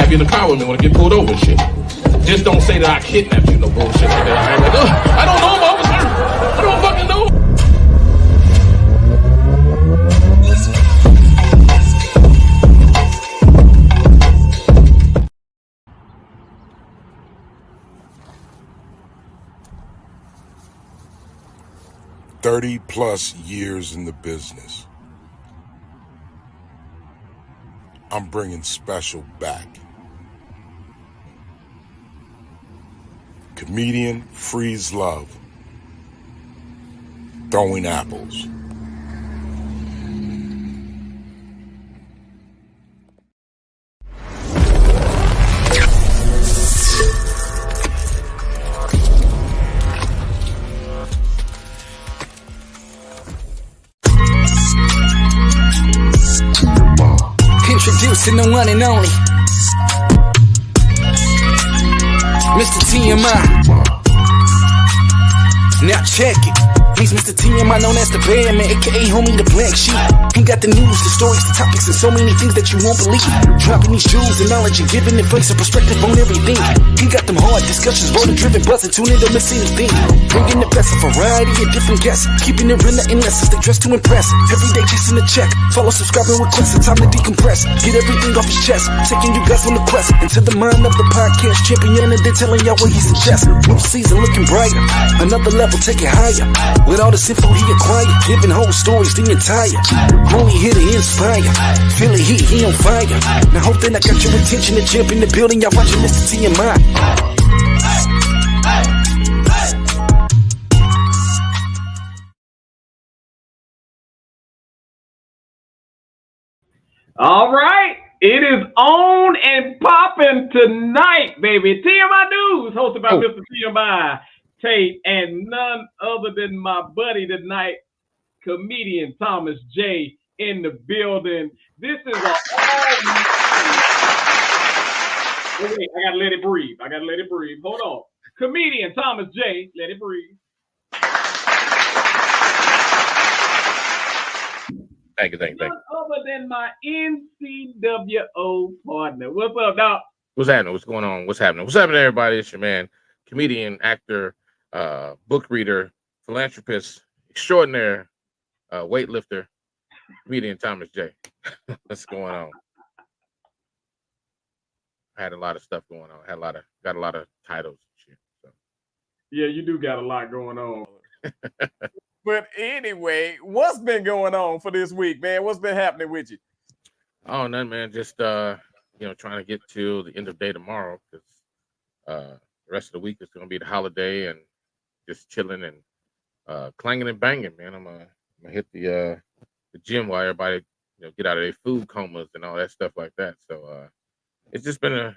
might be in the car with me when I get pulled over and shit. Just don't say that I kidnapped you, no bullshit like that. I don't know, officer. I don't fucking know. +30 years in the business. I'm bringing special back. Comedian frees love. Throwing apples. Introducing the one and only Mr. TMI. Now check it. He's Mr. TMI, known as the Bear Man, aka homie the Black Sheep. He got the news, the stories, the topics, and so many things that you won't believe. Dropping these jewels and knowledge and giving advice and perspective on everything. He got them hard discussions, rotor-driven, buzzing, tune in, don't miss anything. Bringing the best, a variety of different guests, keeping it real and less as they dress to impress. Every day chasing a check, follow, subscribe, and request. It's time to decompress, get everything off his chest, taking you guys on the quest into the mind of the podcast champion, and then telling y'all what he suggests. New season looking brighter, another level, take it higher. With all the info he acquired, giving whole stories the entire. Only here to inspire. Feel it, he on fire. Now hope that I got your attention, the champ in the building. Y'all watching Mr. TMI. All right, it is on and popping tonight, baby. TMI News, hosted by Mr. TMI Tate, and none other than my buddy tonight, comedian Thomas J. in the building. This is a wait, I gotta let it breathe. Hold on. Comedian Thomas J. Let it breathe. Thank you. None other than my NCWO partner. What's up, Doc? What's happening? What's going on? What's happening? What's happening, everybody? It's your man, comedian, actor, book reader, philanthropist, extraordinaire, weightlifter, comedian Thomas J. What's going on? I had a lot of stuff going on. Got a lot of titles and shit. So. Yeah, you do got a lot going on. But anyway, what's been going on for this week, man? What's been happening with you? Oh, nothing, man. Just trying to get to the end of the day tomorrow because the rest of the week is going to be the holiday and just chilling and clanging and banging, man. I'm gonna hit the gym while everybody get out of their food comas and all that stuff like that. So it's just been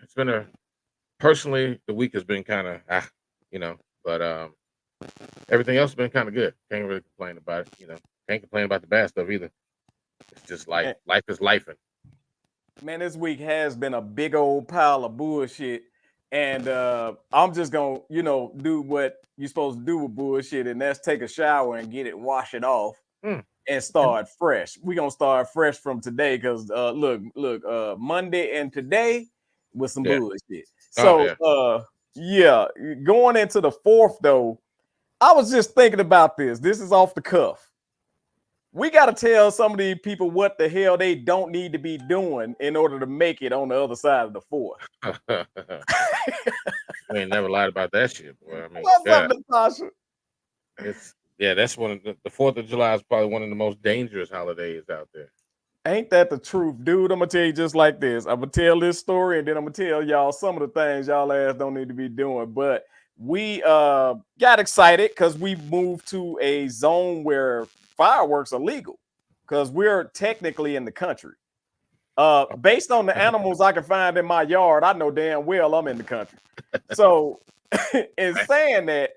personally the week has been kind of but everything else has been kind of good. Can't really complain about it. Can't complain about the bad stuff either. It's just like life is lifing. Man, this week has been a big old pile of bullshit. And I'm just gonna, do what you're supposed to do with bullshit, and that's take a shower and wash it off, and start fresh. We're gonna start fresh from today because look, Monday and today with some bullshit. So going into the 4th though, I was just thinking about this. This is off the cuff. We got to tell some of these people what the hell they don't need to be doing in order to make it on the other side of the 4th. I ain't never lied about that shit, boy. I mean, what's up, Natasha? That's one of the 4th of July is probably one of the most dangerous holidays out there. Ain't that the truth, dude? I'm gonna tell you just like this. I'm gonna tell this story, and then I'm gonna tell y'all some of the things y'all ass don't need to be doing. But we got excited because we moved to a zone where fireworks are legal because we're technically in the country. Based on the animals I can find in my yard, I know damn well I'm in the country. So in saying that,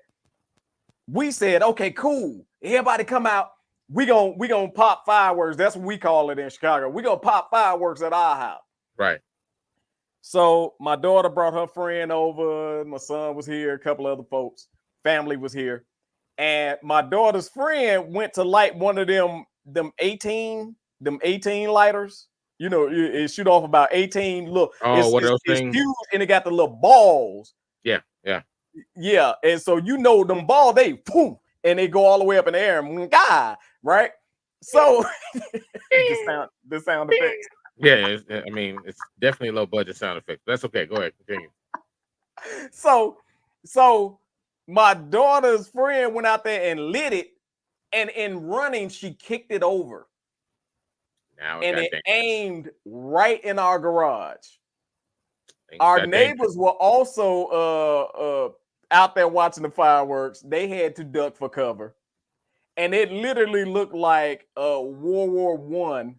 we said, okay, cool. Everybody come out. We gonna pop fireworks. That's what we call it in Chicago. We gonna pop fireworks at our house. Right. So my daughter brought her friend over. My son was here. A couple other folks. Family was here. And my daughter's friend went to light one of them 18 lighters. You know, it shoot off about 18. Look, Oh, what are those it's things? huge, and it got the little balls. Yeah. Yeah, and so you know them balls, they boom, and they go all the way up in the air, right? So the sound effects. Yeah, I mean, it's definitely low budget sound effects. That's okay. Go ahead, continue. So my daughter's friend went out there and lit it, and in running, she kicked it over. Now and it dangerous. aimed right in our garage. Things Our got neighbors dangerous. were also out there watching the fireworks. They had to duck for cover, and it literally looked like World War One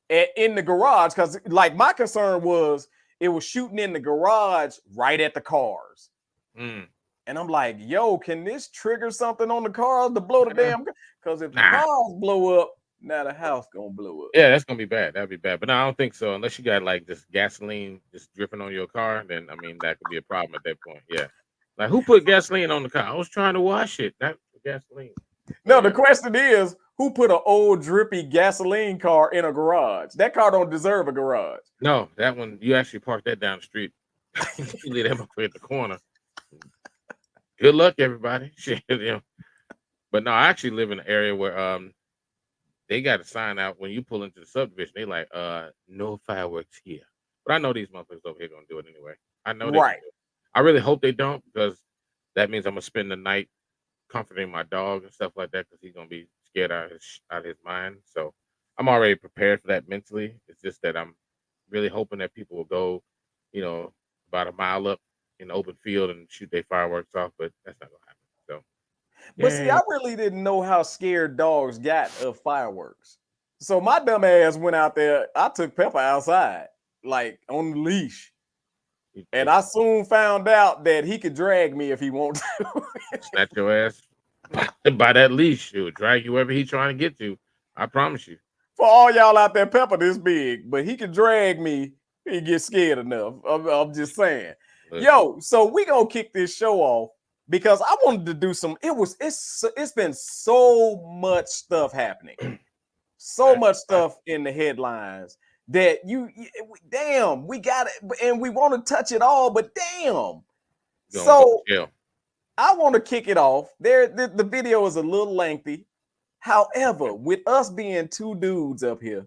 in the garage. Because, like, my concern was it was shooting in the garage right at the cars. Mm. And I'm like, yo, can this trigger something on the cars to blow the damn? Because if the cars blow up, now the house gonna blow up. Yeah, that's gonna be bad. That'd be bad. But no, I don't think so. Unless you got like just gasoline just dripping on your car, then I mean that could be a problem at that point. Yeah. Like, who put gasoline on the car? I was trying to wash it. Not gasoline. No, the question is, who put an old drippy gasoline car in a garage? That car don't deserve a garage. No, that one you actually parked that down the street. You leave that up at the corner. Good luck, everybody. Shit, you know. But no, I actually live in an area where they got a sign out when you pull into the subdivision. They like, no fireworks here. But I know these motherfuckers over here gonna do it anyway. I know they Right. do. I really hope they don't, because that means I'm gonna spend the night comforting my dog and stuff like that, because he's gonna be scared out of his mind. So I'm already prepared for that mentally. It's just that I'm really hoping that people will go, you know, about a mile up in the open field and shoot their fireworks off, but that's not gonna happen. So But see, I really didn't know how scared dogs got of fireworks. So my dumb ass went out there. I took Pepper outside, like on the leash. And I soon found out that he could drag me if he wanted to. snatch your ass by that leash. It would drag you wherever he's trying to get to. I promise you. For all y'all out there, Pepper this big, but he could drag me. He get scared enough. I'm just saying. Listen. Yo, so we gonna kick this show off because I wanted to do some. It's been so much stuff happening, so much stuff in the headlines that damn, we got it, and we want to touch it all, but damn. So I want to kick it off. The video is a little lengthy. However, with us being two dudes up here,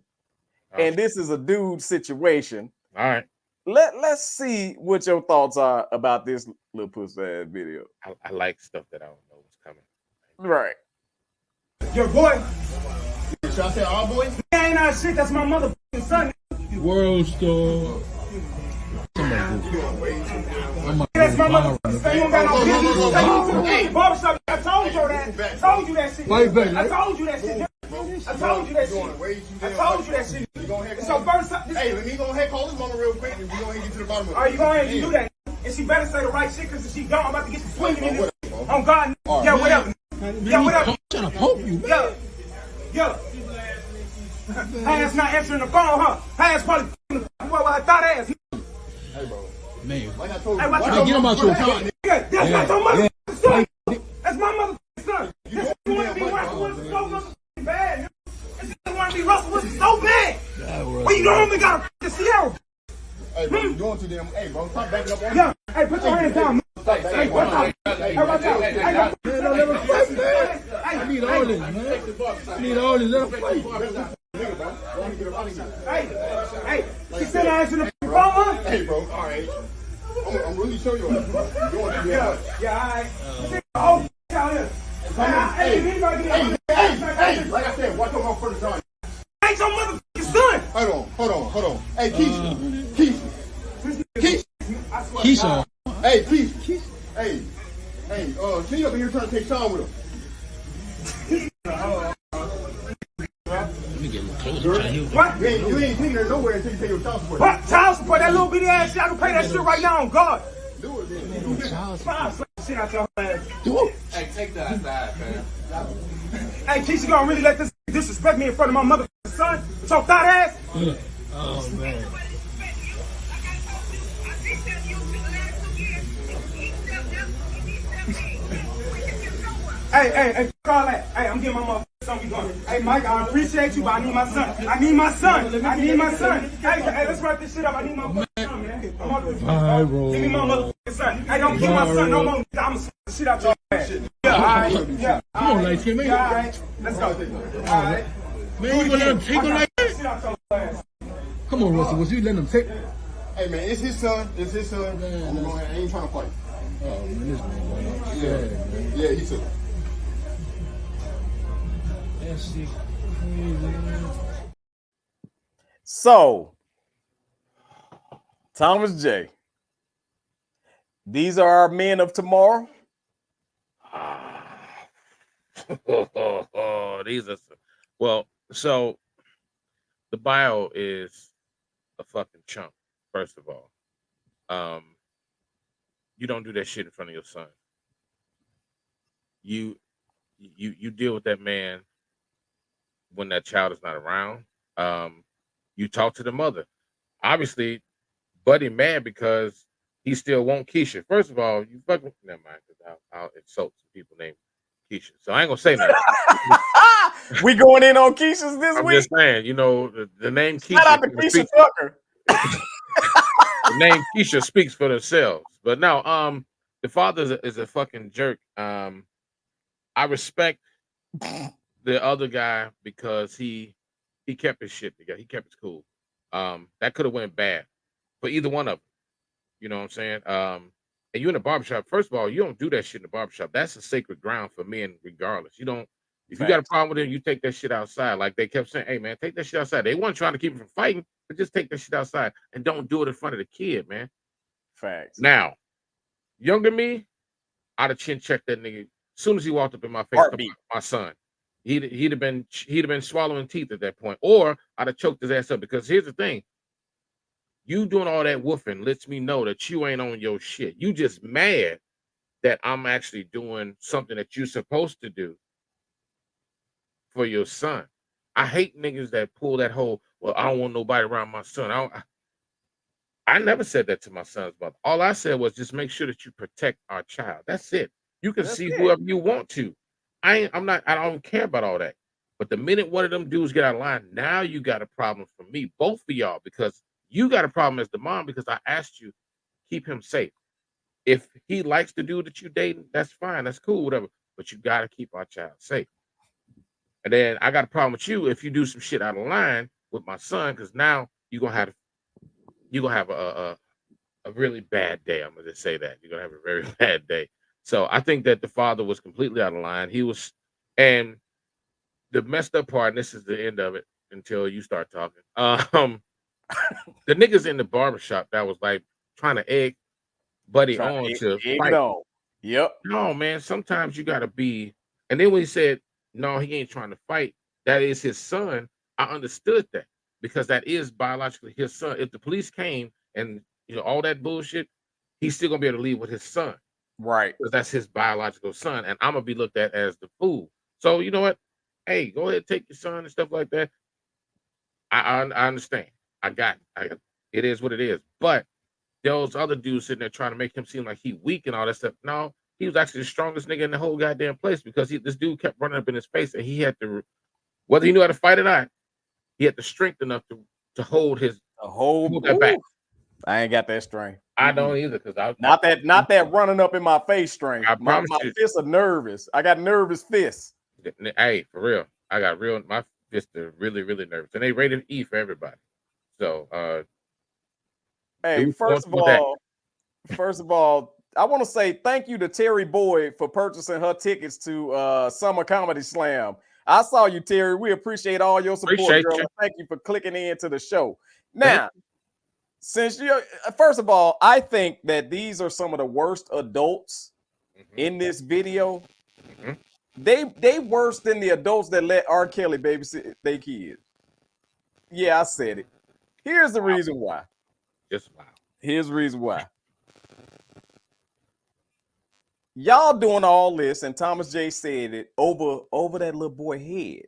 and this is a dude situation. All right. Let's see what your thoughts are about this little pussy ass video. I like stuff that I don't know what's coming. Right. Your boy. Should I say our boy? That ain't our shit. That's my motherfucking son. World Star. That's my motherfucking. You don't got no business. Hey, barbershop. I told you that. I told you that shit. I told you that shit. I told you that shit. I told you that shit. It's your first time. Hey, let me go ahead and call this mama real quick, and we go ahead and get to the bottom of it. All right, you go ahead and do that. And she better say the right shit, because if she don't, I'm about to get you swinging in this. On God. Yeah, whatever. Yeah, whatever. I'm trying to poke you. Yo. Hey, that's not answering the phone, huh? Hey, that's probably well, I thought ass. Hey, bro. Man. Like I told you. Hey, watch Get him out your car. That's not your motherfucking son. That's my motherfucking son. You This don't want to be damn Russell much, Wilson so motherfucking bad. This want to be Russell Wilson so bad. Well, you normally got a fucking Sierra. Hey, bro, you doing too damn. Hey, bro, stop backing up on Yeah, hey, put your hands down. Hey, watch out. Hey, watch out. I need all this, man. I need all this. Let him fight. Hey, she said I answered the phone, huh? Hey, bro, all right. I'm really showing you. You're doing too damn much. Yeah, all right. Oh, out here. Hey, Like I said, watch your mouth for the time. ain't your motherfucking son. Hold on. Hey, Keisha. Keisha. Hey, Keisha. Hey, she up in here trying to take Sean with him. Let me get a little closer. Try to hear What? You ain't taking her nowhere until you take your child support. What? Child support? That little bitty ass shit? I can pay that shit right now on God. Do it, then. Slap shit out your ass. do it. Hey, take that aside, man. Hey, Keisha gonna really let this disrespect me in front of my motherfucking son? So thought ass? Oh, man. Hey, call that. Hey, I'm getting my motherfucking son. We going. Hey, Mike, I appreciate you, but I need my son. I need my son. Hey, let's wrap this shit up. I need my motherfucking son, man. Give me my motherfucking son. Hey, don't kill my son no more. I'm gonna slap the shit out your ass. Yeah, all right. Yeah. Come on, light skin, man. Yeah, all right. Let's go. All right. Man, you gonna let him take him like that? Come on, Russell. Was you letting him take? Hey, man, it's his son. It's his son. Man, I ain't trying to fight. Oh, man, this man. Yeah, he took it. That's shit crazy, man. So, Thomas J. These are our men of tomorrow. These are well. So the bio is a fucking chump. First of all, you don't do that shit in front of your son. You deal with that man when that child is not around. You talk to the mother. Obviously, Buddy mad because he still want Keisha. First of all, you fucking never mind, because I'll insult some people named Keisha. So I ain't gonna say nothing. We going in on Keisha's this I'm week. just saying, you know, the name Keisha. Shout out to Keisha Tucker. The name Keisha speaks for themselves. But no, the father is a fucking jerk. I respect the other guy because he kept his shit together. He kept his cool. That could have went bad for either one of them. You know what I'm saying? And you in the barbershop. First of all, you don't do that shit in the barbershop. That's a sacred ground for men, regardless. You don't. If you got a problem with it, you take that shit outside. Like they kept saying, "Hey man, take that shit outside." They weren't trying to keep him from fighting, but just take that shit outside and don't do it in front of the kid, man. Facts. Now, younger me, I'd have chin checked that nigga as soon as he walked up in my face. My son, he'd have been swallowing teeth at that point, or I'd have choked his ass up. Because here's the thing: you doing all that woofing lets me know that you ain't on your shit. You just mad that I'm actually doing something that you're supposed to do for your son. I hate niggas that pull that whole, well, I don't want nobody around my son. I never said that to my son's mother. All I said was just make sure that you protect our child. That's it. You can see whoever you want to. I don't care about all that. But the minute one of them dudes get out of line, now you got a problem for me, both of y'all, because you got a problem as the mom because I asked you, keep him safe. If he likes the dude that you dating, that's fine. That's cool, whatever. But you got to keep our child safe. And then I got a problem with you if you do some shit out of line with my son, because now you're gonna have a really bad day. I'm gonna just say that. You're gonna have a very bad day. So I think that the father was completely out of line. He was, and the messed up part, and this is the end of it until you start talking. The niggas in the barbershop that was like trying to egg Buddy on to fight. Yep. No, man, sometimes you gotta be, and then when he said, no, he ain't trying to fight, that is his son, I understood that because that is biologically his son. If the police came and all that bullshit, he's still gonna be able to leave with his son. Right. Because that's his biological son, and I'm gonna be looked at as the fool. So you know what? Hey, go ahead, take your son and stuff like that. I understand. I got it is what it is. But those other dudes sitting there trying to make him seem like he weak and all that stuff. No, he was actually the strongest nigga in the whole goddamn place because this dude kept running up in his face, and he had to, whether he knew how to fight or not, he had the strength enough to hold that back. I ain't got that strength. I don't either, because not that running up in my face strength. My fists are nervous. I got nervous fists. Hey, for real, my fists are really, really nervous, and they rated E for everybody. So, hey, first of all, I want to say thank you to Terry Boyd for purchasing her tickets to Summer Comedy Slam. I saw you, Terry. We appreciate all your support, girl. Thank you for clicking into the show. Now, since first of all, I think that these are some of the worst adults in this video. They worse than the adults that let R. Kelly babysit their kids. Yeah, I said it. Here's the reason why. Just wow. Here's the reason why. Y'all doing all this, and Thomas J said it over that little boy head.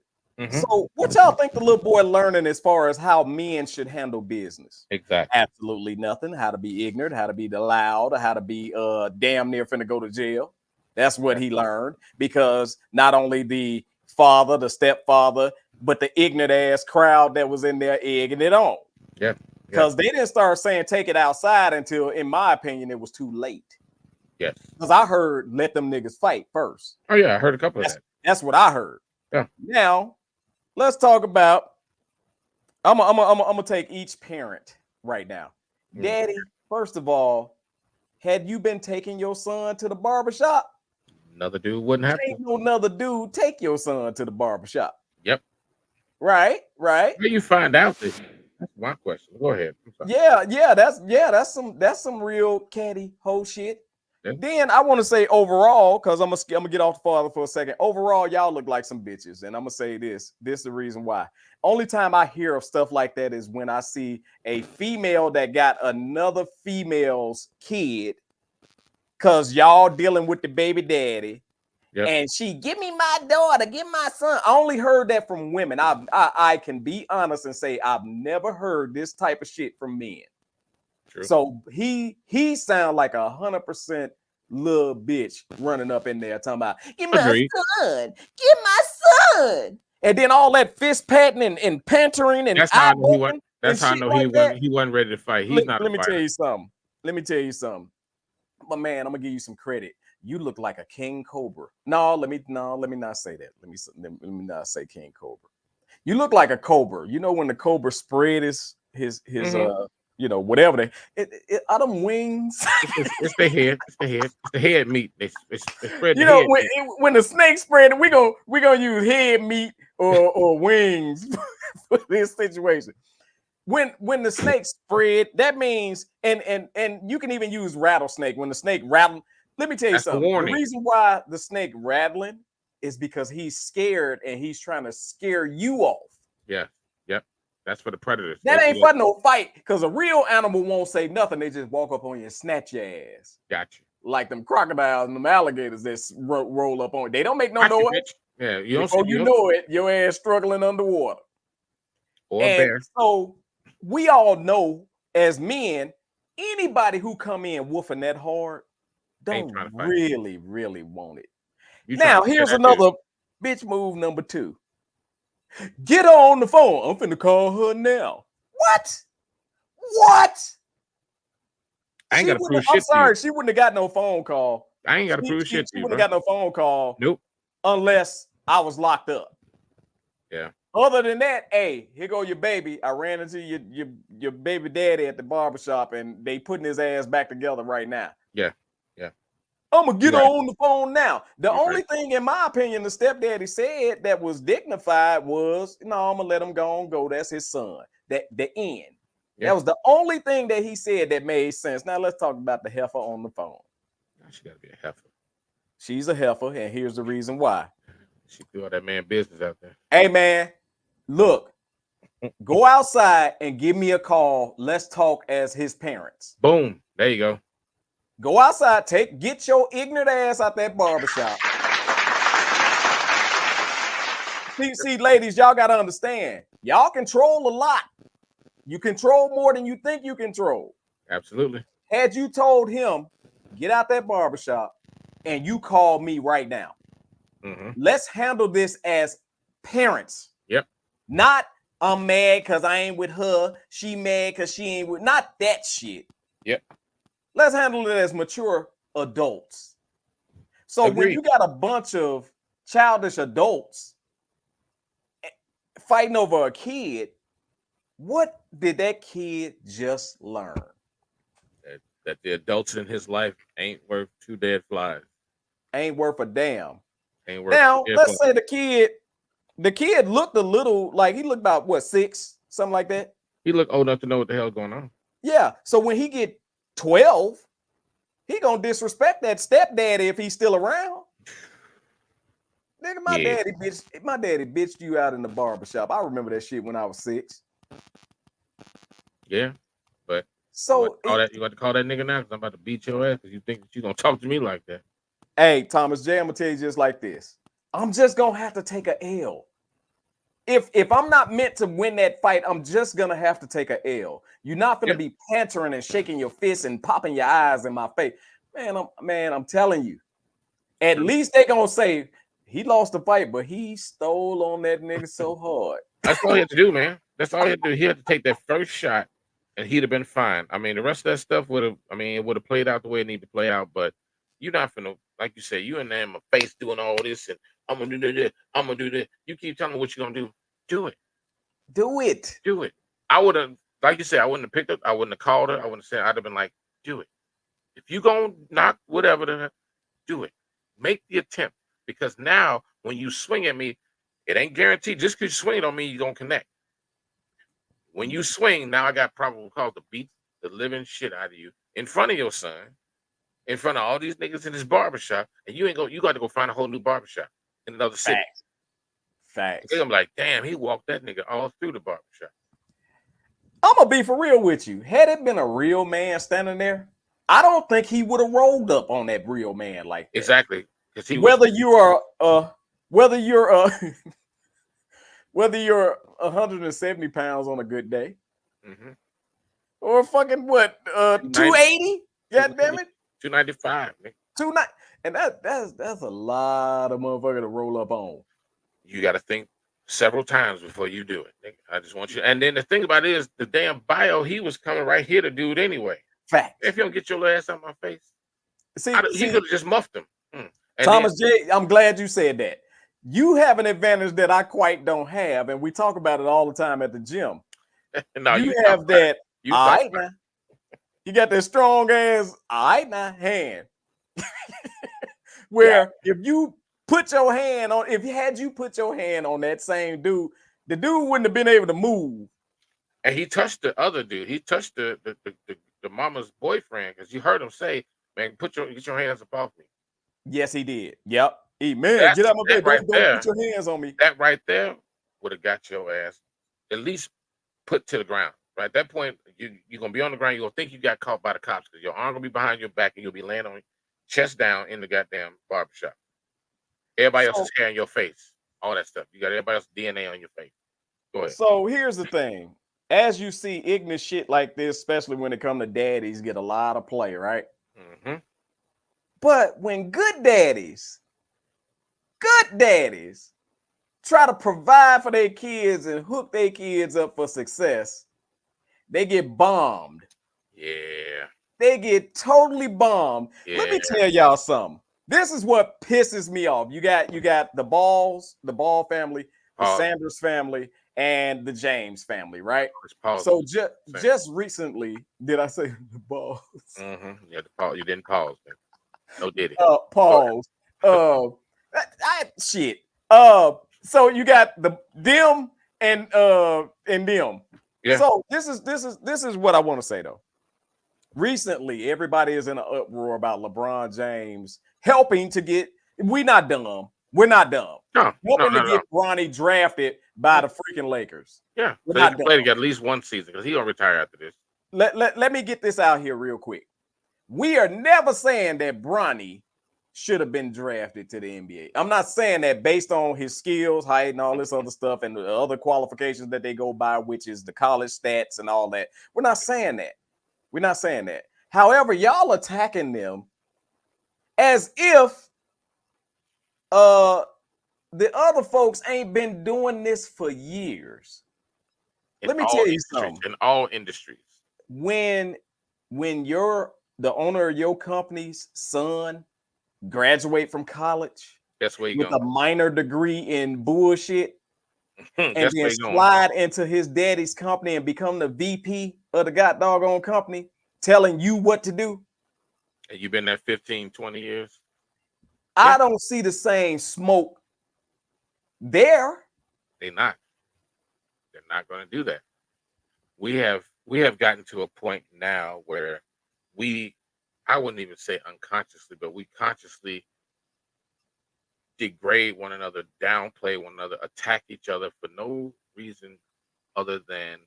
So what y'all think the little boy learning as far as how men should handle business? Exactly. Absolutely nothing. How to be ignorant, how to be loud, how to be damn near finna go to jail. That's what he learned, because not only the father, the stepfather, but the ignorant ass crowd that was in there egging it on. Yeah. Because they didn't start saying take it outside until, in my opinion, it was too late. Yes. Because I heard let them niggas fight first. Oh yeah, I heard a couple of that. That's what I heard. Yeah. Now, let's talk about. I'm gonna take each parent right now. Daddy, first of all, had you been taking your son to the barbershop? Another dude wouldn't have to. Ain't no another dude take your son to the barbershop. Yep. Right. How do you find out this? That's my question. Go ahead. Yeah, that's some real catty whole shit. Yeah. Then I want to say overall, because I'm gonna get off the father for a second. Overall, y'all look like some bitches, and I'm gonna say this. This is the reason why. Only time I hear of stuff like that is when I see a female that got another female's kid, because y'all dealing with the baby daddy. Yep. And she, give me my daughter, give my son. I only heard that from women. I can be honest and say I've never heard this type of shit from men. True. So he sound like 100% little bitch running up in there talking about, give my son, give my son. And then all that fist patting and pantering and that's how I know he wasn't. That's how I know he wasn't ready to fight. He's not. Let me tell you something. Let me but man, I'm gonna give you some credit. You look like a king cobra. No, let me not say that. Let me not say king cobra. You look like a cobra. You know when the cobra spread his whatever are them wings? It's the head. It's the head meat. It's spread. You know when the snake spread, we gonna use head meat or wings for this situation. When the snake spread, that means and you can even use rattlesnake. When the snake rattle, let me tell you something. The reason why the snake rattling is because he's scared and he's trying to scare you off. Yeah, yep. That's for the predators. That ain't for no fight, because a real animal won't say nothing. They just walk up on you and snatch your ass. Gotcha. Like them crocodiles and them alligators that roll up on you. They don't make no noise. Yeah, you know it, your ass struggling underwater. Or a bear. So we all know as men, anybody who come in woofing that hard don't really want it. Now, here's another bitch move number 2. Get her on the phone. I'm finna call her now. What? I ain't got to prove shit. I'm sorry, she wouldn't have got no phone call. I ain't got to prove shit. She wouldn't have got no phone call. Nope. Unless I was locked up. Yeah. Other than that, hey, here go your baby. I ran into your baby daddy at the barbershop and they putting his ass back together right now. Yeah. I'm gonna get on the phone now. The only thing, in my opinion, the stepdaddy said that was dignified was, no, I'm gonna let him go. That's his son. The end. Yeah. That was the only thing that he said that made sense. Now let's talk about the heifer on the phone. She gotta be a heifer. She's a heifer, and here's the reason why. She threw all that man business out there. Hey man, look, go outside and give me a call. Let's talk as his parents. Boom. There you go. Go outside, get your ignorant ass out that barbershop. See, ladies, y'all got to understand. Y'all control a lot. You control more than you think you control. Absolutely. Had you told him, get out that barbershop and you call me right now. Let's handle this as parents. Yep. Not, I'm mad because I ain't with her. She mad because she ain't with, not that shit. Yep. Let's handle it as mature adults. So when you got a bunch of childish adults fighting over a kid, what did that kid just learn? That the adults in his life ain't worth 2 dead flies. Ain't worth a damn. Ain't worth now, let's say the kid looked a little like he looked about what, 6, something like that. He looked old enough to know what the hell's going on. Yeah. So when he get 12, he gonna disrespect that stepdaddy if he's still around. Nigga, my daddy bitched you out in the barbershop. I remember that shit when I was 6. Yeah, but so you got to call that nigga now because I'm about to beat your ass because you think that you gonna talk to me like that. Hey, Thomas J, I'm gonna tell you just like this. I'm just gonna have to take a L. If I'm not meant to win that fight, I'm just gonna have to take a L. You're not gonna be pantering and shaking your fists and popping your eyes in my face. Man, I'm telling you. At least they gonna say he lost the fight, but he stole on that nigga so hard. That's all he had to do, man. That's all he had to do. He had to take that first shot, and he'd have been fine. I mean, the rest of that stuff would have. I mean, it would have played out the way it needed to play out. But you're not finna, like you said, you in there in my face doing all this, and I'm gonna do this. I'm gonna do this. You keep telling me what you're gonna do. Do it. Do it. Do it. I would have, like you said, I wouldn't have picked up. I wouldn't have called her. I wouldn't have said. I'd have been like, do it. If you gonna knock whatever, do it. Make the attempt, because now when you swing at me, it ain't guaranteed. Just because you swing it on me, you don't connect. When you swing, now I got probable cause to beat the living shit out of you in front of your son, in front of all these niggas in this barbershop, and you got to go find a whole new barbershop in another city. Facts. I'm like, damn, he walked that nigga all through the barbershop. I'm gonna be for real with you. Had it been a real man standing there, I don't think he would have rolled up on that real man like that. Exactly. Whether you're whether you're 170 pounds on a good day, or fucking what 280? God damn it, 295. 290, and that's a lot of motherfucker to roll up on. You got to think several times before you do it. I just want you. And then the thing about it is, the damn bio, he was coming right here to do it anyway. Fact. If you don't get your ass out my face, see, he could have just muffed him. Thomas J, I'm glad you said that. You have an advantage that I quite don't have, and we talk about it all the time at the gym. No, you have that. All right, now. You got that strong ass, all right now, hand. Where if you put your hand on, you put your hand on that same dude, the dude wouldn't have been able to move. And he touched the other dude. He touched the mama's boyfriend, because you heard him say, "Man, get your hands up off me." Yes, he did. Yep. Man, get out my bed. Don't put your hands on me. That right there would have got your ass at least put to the ground. Right at that point, you're gonna be on the ground. You're gonna think you got caught by the cops, because your arm gonna be behind your back, and you'll be laying on chest down in the goddamn barbershop. Everybody else is hair in your face, all that stuff. You got everybody else's DNA on your face. Go ahead. So here's the thing. As you see ignorant shit like this, especially when it comes to daddies, get a lot of play, right? But when good daddies try to provide for their kids and hook their kids up for success, they get bombed. Yeah. They get totally bombed. Yeah. Let me tell y'all something. This is what pisses me off. You got the Ball family, the Sanders family, and the James family, right? So just recently, did I say the Balls? Yeah, you didn't pause, man. No, did it? Pause. Shit. So you got them and them. Yeah. So this is what I want to say though. Recently, everybody is in an uproar about LeBron James helping to get. We're not dumb. No, helping to get Bronny drafted by the freaking Lakers. Yeah, so he can play together at least one season, because he's gonna retire after this. Let me get this out here real quick. We are never saying that Bronny should have been drafted to the NBA. I'm not saying that based on his skills, height, and all this other stuff, and the other qualifications that they go by, which is the college stats and all that. We're not saying that. We're not saying that. However, y'all attacking them as if the other folks ain't been doing this for years. Let me tell you something. In all industries. When you're the owner of your company's son graduate from college with a minor degree in bullshit and then slide into his daddy's company and become the VP of the doggone company, telling you what to do. And you've been there 15, 20 years. I don't see the same smoke there. They're not going to do that. We have gotten to a point now where I wouldn't even say unconsciously, but we consciously degrade one another, downplay one another, attack each other for no reason other than,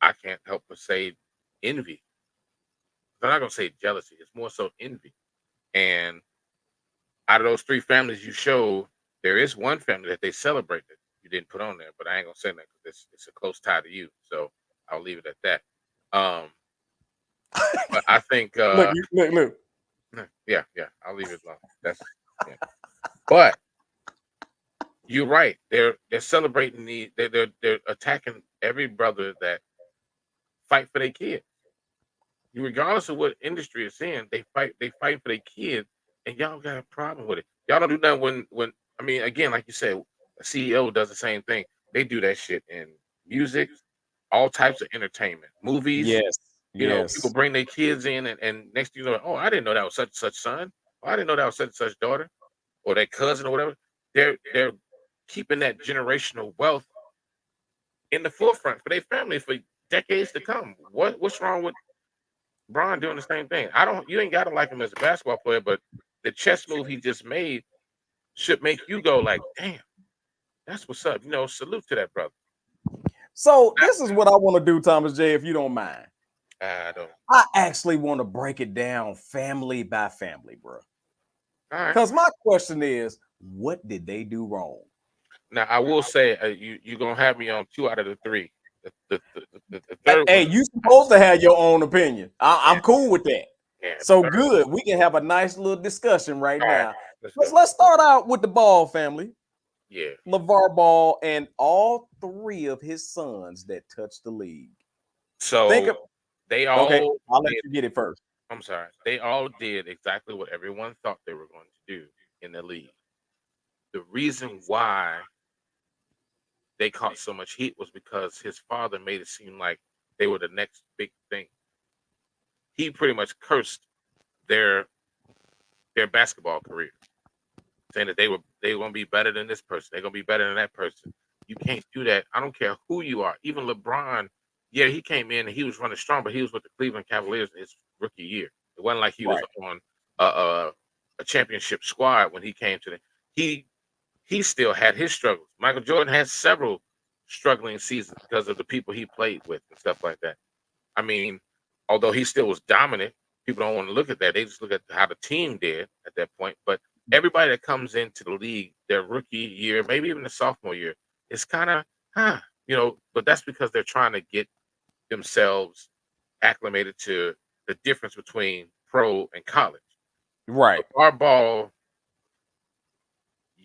I can't help but say, envy. I'm not going to say jealousy. It's more so envy. And out of those three families you showed, there is one family that they celebrate that you didn't put on there, but I ain't going to say that because it's a close tie to you. So I'll leave it at that. But I think... look. Yeah, I'll leave it alone. Yeah. But you're right. They're celebrating they're attacking every brother that fight for their kids. Regardless of what industry it's in, they fight for their kids, and y'all got a problem with it. Y'all don't do that when I mean, again, like you said, a CEO does the same thing. They do that shit in music, all types of entertainment, movies. Yes, People yes. bring their kids in, and next thing you know, oh, I didn't know that was such and such son. Oh, I didn't know that was such and such daughter, or their cousin, or whatever. They're keeping that generational wealth in the forefront for their family for decades to come. What's wrong with Bron doing the same thing? You ain't gotta like him as a basketball player, but the chess move he just made should make you go like, damn, that's what's up. Salute to that brother. So this is what I want to do, Thomas J, if you don't mind. I don't. I actually want to break it down family by family, bro. All right. Because my question is, what did they do wrong? Now I will say you're gonna have me on 2 out of the 3. The third Hey, one, you supposed to have your own opinion. I'm cool with that. yeah, So third, good. We can have a nice little discussion right all right, now. let's go. Let's start out with the Ball family. Yeah. LeVar Ball and all 3 of his sons that touched the league. So they all okay, I'll let did, you get it first. I'm sorry. They all did exactly what everyone thought they were going to do in the league. The reason why they caught so much heat was because his father made it seem like they were the next big thing. He pretty much cursed their basketball career, saying that they were going to be better than this person. They're going to be better than that person. You can't do that. I don't care who you are. Even LeBron, yeah, he came in and he was running strong, but he was with the Cleveland Cavaliers in his rookie year. It wasn't like he was on a championship squad when he came to the. He still had his struggles. Michael Jordan had several struggling seasons because of the people he played with and stuff like that. I mean, although he still was dominant, people don't want to look at that. They just look at how the team did at that point. But everybody that comes into the league, their rookie year, maybe even the sophomore year, it's kind of, but that's because they're trying to get themselves acclimated to the difference between pro and college. Right. Our Ball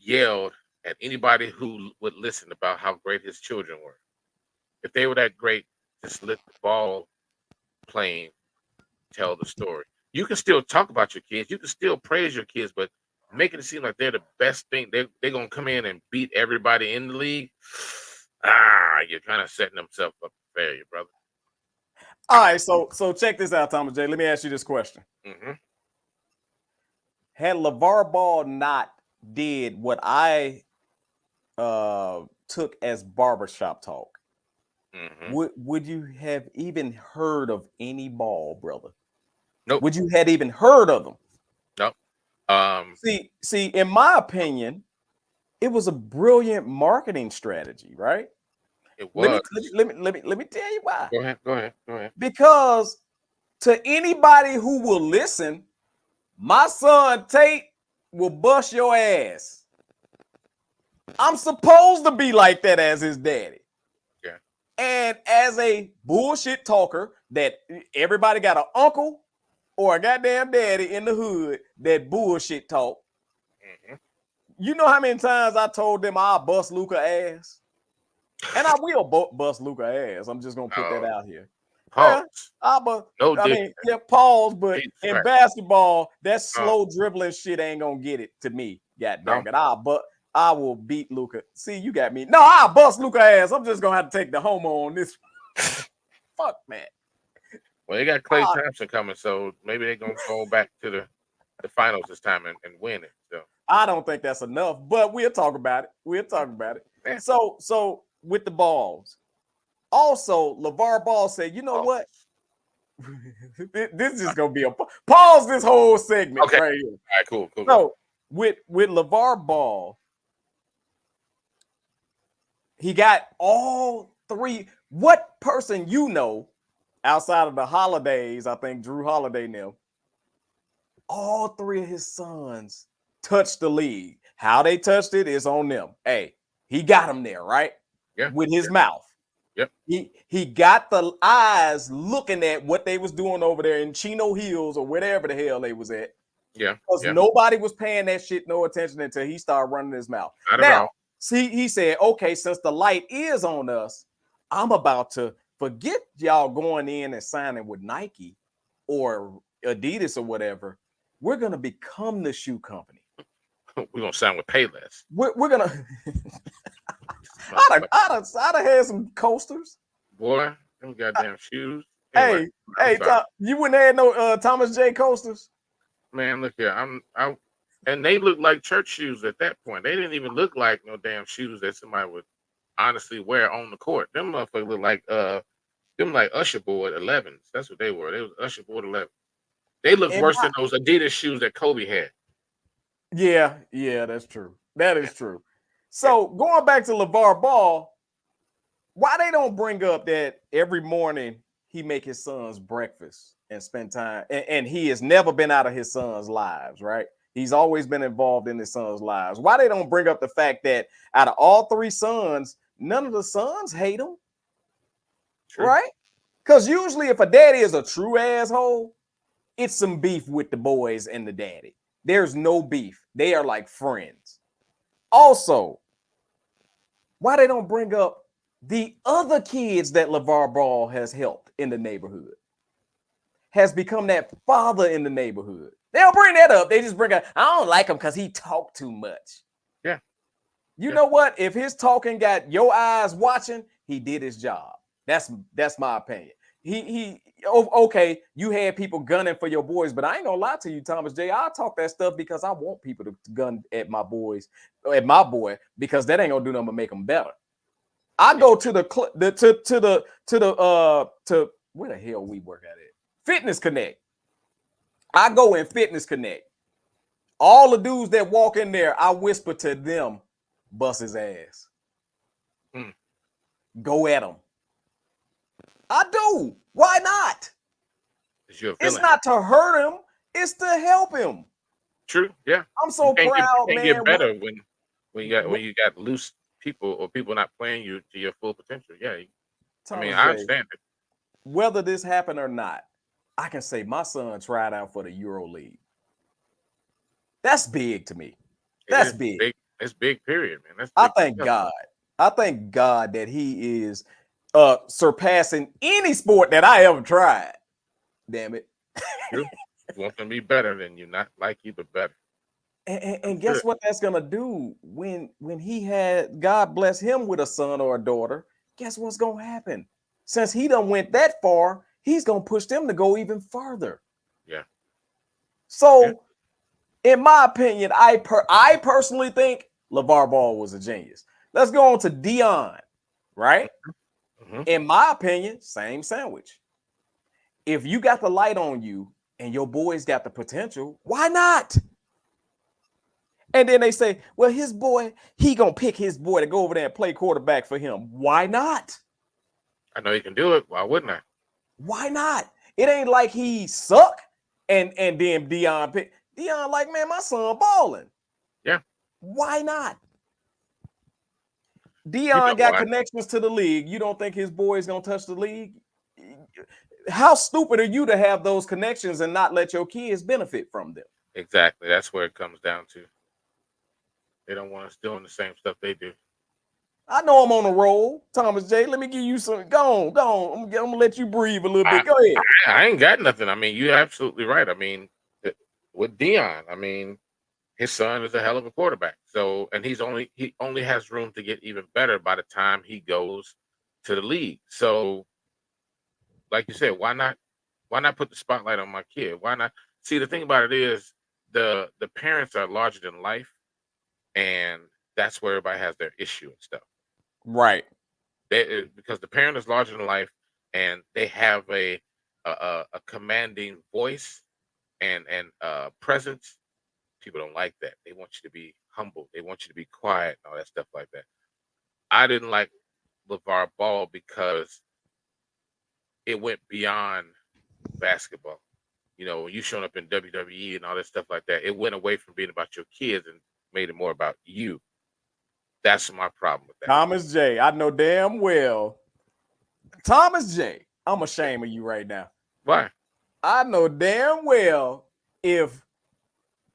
yelled at anybody who would listen about how great his children were. If they were that great, just let the ball playing tell the story. You can still talk about your kids. You can still praise your kids, but making it seem like they're the best thing. They're going to come in and beat everybody in the league. You're kind of setting themselves up for failure, brother. All right, so check this out, Thomas J. Let me ask you this question. Mm-hmm. Had LeVar Ball not did what I took as barbershop talk, would you have even heard of any Ball, brother? Nope. Would you had even heard of them? Nope. See, in my opinion, it was a brilliant marketing strategy, right? It was. Let me tell you why. Go ahead. Because to anybody who will listen, my son Tate will bust your ass. I'm supposed to be like that as his daddy. Yeah. And as a bullshit talker, that everybody got an uncle or a goddamn daddy in the hood that bullshit talk. Mm-hmm. You know how many times I told them I'll bust Luka ass? And I will bust Luka ass. I'm just gonna put that out here. Pause. Pause, but Jesus in Christ. basketball, that slow dribbling shit ain't gonna get it to me. God dog it. I will beat Luka. See, you got me. No, I'll bust Luka ass. I'm just gonna have to take the homo on this. Fuck, man. Well, they got Klay Thompson coming, so maybe they're gonna go back to the finals this time and win it. So I don't think that's enough, but we'll talk about it. Yeah. So with the Balls, also LeVar Ball said, you know what? This is gonna be a pause. This whole segment right here. All right, cool. So with LeVar Ball, he got all 3. What person you know outside of the Holidays? I think Drew Holiday now. All 3 of his sons touched the league. How they touched it is on them. Hey, he got them there, right? Yeah. With his mouth. Yep. He got the eyes looking at what they was doing over there in Chino Hills or whatever the hell they was at. Yeah. Because Yeah. nobody was paying that shit no attention until he started running his mouth. Not at Now, all. see, he said, okay, since the light is on us, I'm about to forget y'all going in and signing with Nike or Adidas or whatever. We're gonna become the shoe company. We're gonna sign with Payless. We're gonna. I'd have had some coasters. Boy, them goddamn shoes. Hey, Anyway, hey, you wouldn't have no Thomas J. coasters. man, look here. And they look like church shoes at that point. They didn't even look like no damn shoes that somebody would honestly wear on the court. Them motherfuckers look like them like Usher Board 11s. That's what they were. They was Usher Board 11. They look worse than those Adidas shoes that Kobe had. Yeah, that's true. That is true. So going back to LeVar Ball, why they don't bring up that every morning he make his sons breakfast and spend time, and he has never been out of his sons' lives, right? He's always been involved in his sons' lives. Why they don't bring up the fact that out of all three sons, none of the sons hate him, right? Because usually if a daddy is a true asshole, it's some beef with the boys and the daddy. There's no beef. They are like friends. Also, why they don't bring up the other kids that LeVar Ball has helped in the neighborhood, has become that father in the neighborhood. They don't bring that up. They just bring up, I don't like him because he talked too much. Yeah. You know what? If his talking got your eyes watching, he did his job. That's my opinion. Okay, you had people gunning for your boys, but I ain't gonna lie to you, Thomas J. I talk that stuff because I want people to gun at my boys, at my boy, because that ain't gonna do nothing but make them better. I go to where the hell we work at it? Fitness Connect. I go in Fitness Connect. All the dudes that walk in there, I whisper to them, bust his ass. Go at him. I do. Why not? It's not to hurt him. It's to help him. True. Yeah. I'm so proud, man. Get better when you got loose people or people not playing you to your full potential. Yeah. I mean, I understand it. Whether this happened or not, I can say my son tried out for the Euro League. That's big to me. That's big. It's big, period, man. I thank God. I thank God that he is surpassing any sport that I ever tried. Damn it. You want them to be better than you, not like you, but better. And guess what that's gonna do when he had, God bless him with a son or a daughter, guess what's gonna happen? Since he done went that far, he's gonna push them to go even farther. Yeah. So in my opinion, I personally think LeVar Ball was a genius. Let's go on to Dion, right? In my opinion, same sandwich. If you got the light on you and your boys got the potential, why not? And then they say, well, his boy, he gonna pick his boy to go over there and play quarterback for him. Why not? I know he can do it. Why wouldn't I? Why not? It ain't like he suck and then Dion pick. Dion like, man, my son balling. Yeah. Why not? Dion got connections to the league. You don't think his boy's gonna touch the league? How stupid are you to have those connections and not let your kids benefit from them? Exactly. That's where it comes down to. They don't want us doing the same stuff they do. I know I'm on a roll, Thomas J. Let me give you some. Go on. I'm gonna let you breathe a little bit. Go ahead. I ain't got nothing. I mean, you're absolutely right. I mean, with Dion, I mean, his son is a hell of a quarterback. So, and he only has room to get even better by the time he goes to the league. So, like you said, why not put the spotlight on my kid? Why not? See, the thing about it is the parents are larger than life, and that's where everybody has their issue and stuff. Right. Because the parent is larger than life, and they have a commanding voice and presence. People don't like that. They want you to be humble. They want you to be quiet and all that stuff like that. I didn't like LeVar Ball because it went beyond basketball. You know, when you showing up in WWE and all that stuff like that, it went away from being about your kids and made it more about you. That's my problem with that. Thomas J, I know damn well. Thomas J, I'm ashamed of you right now. Why? I know damn well if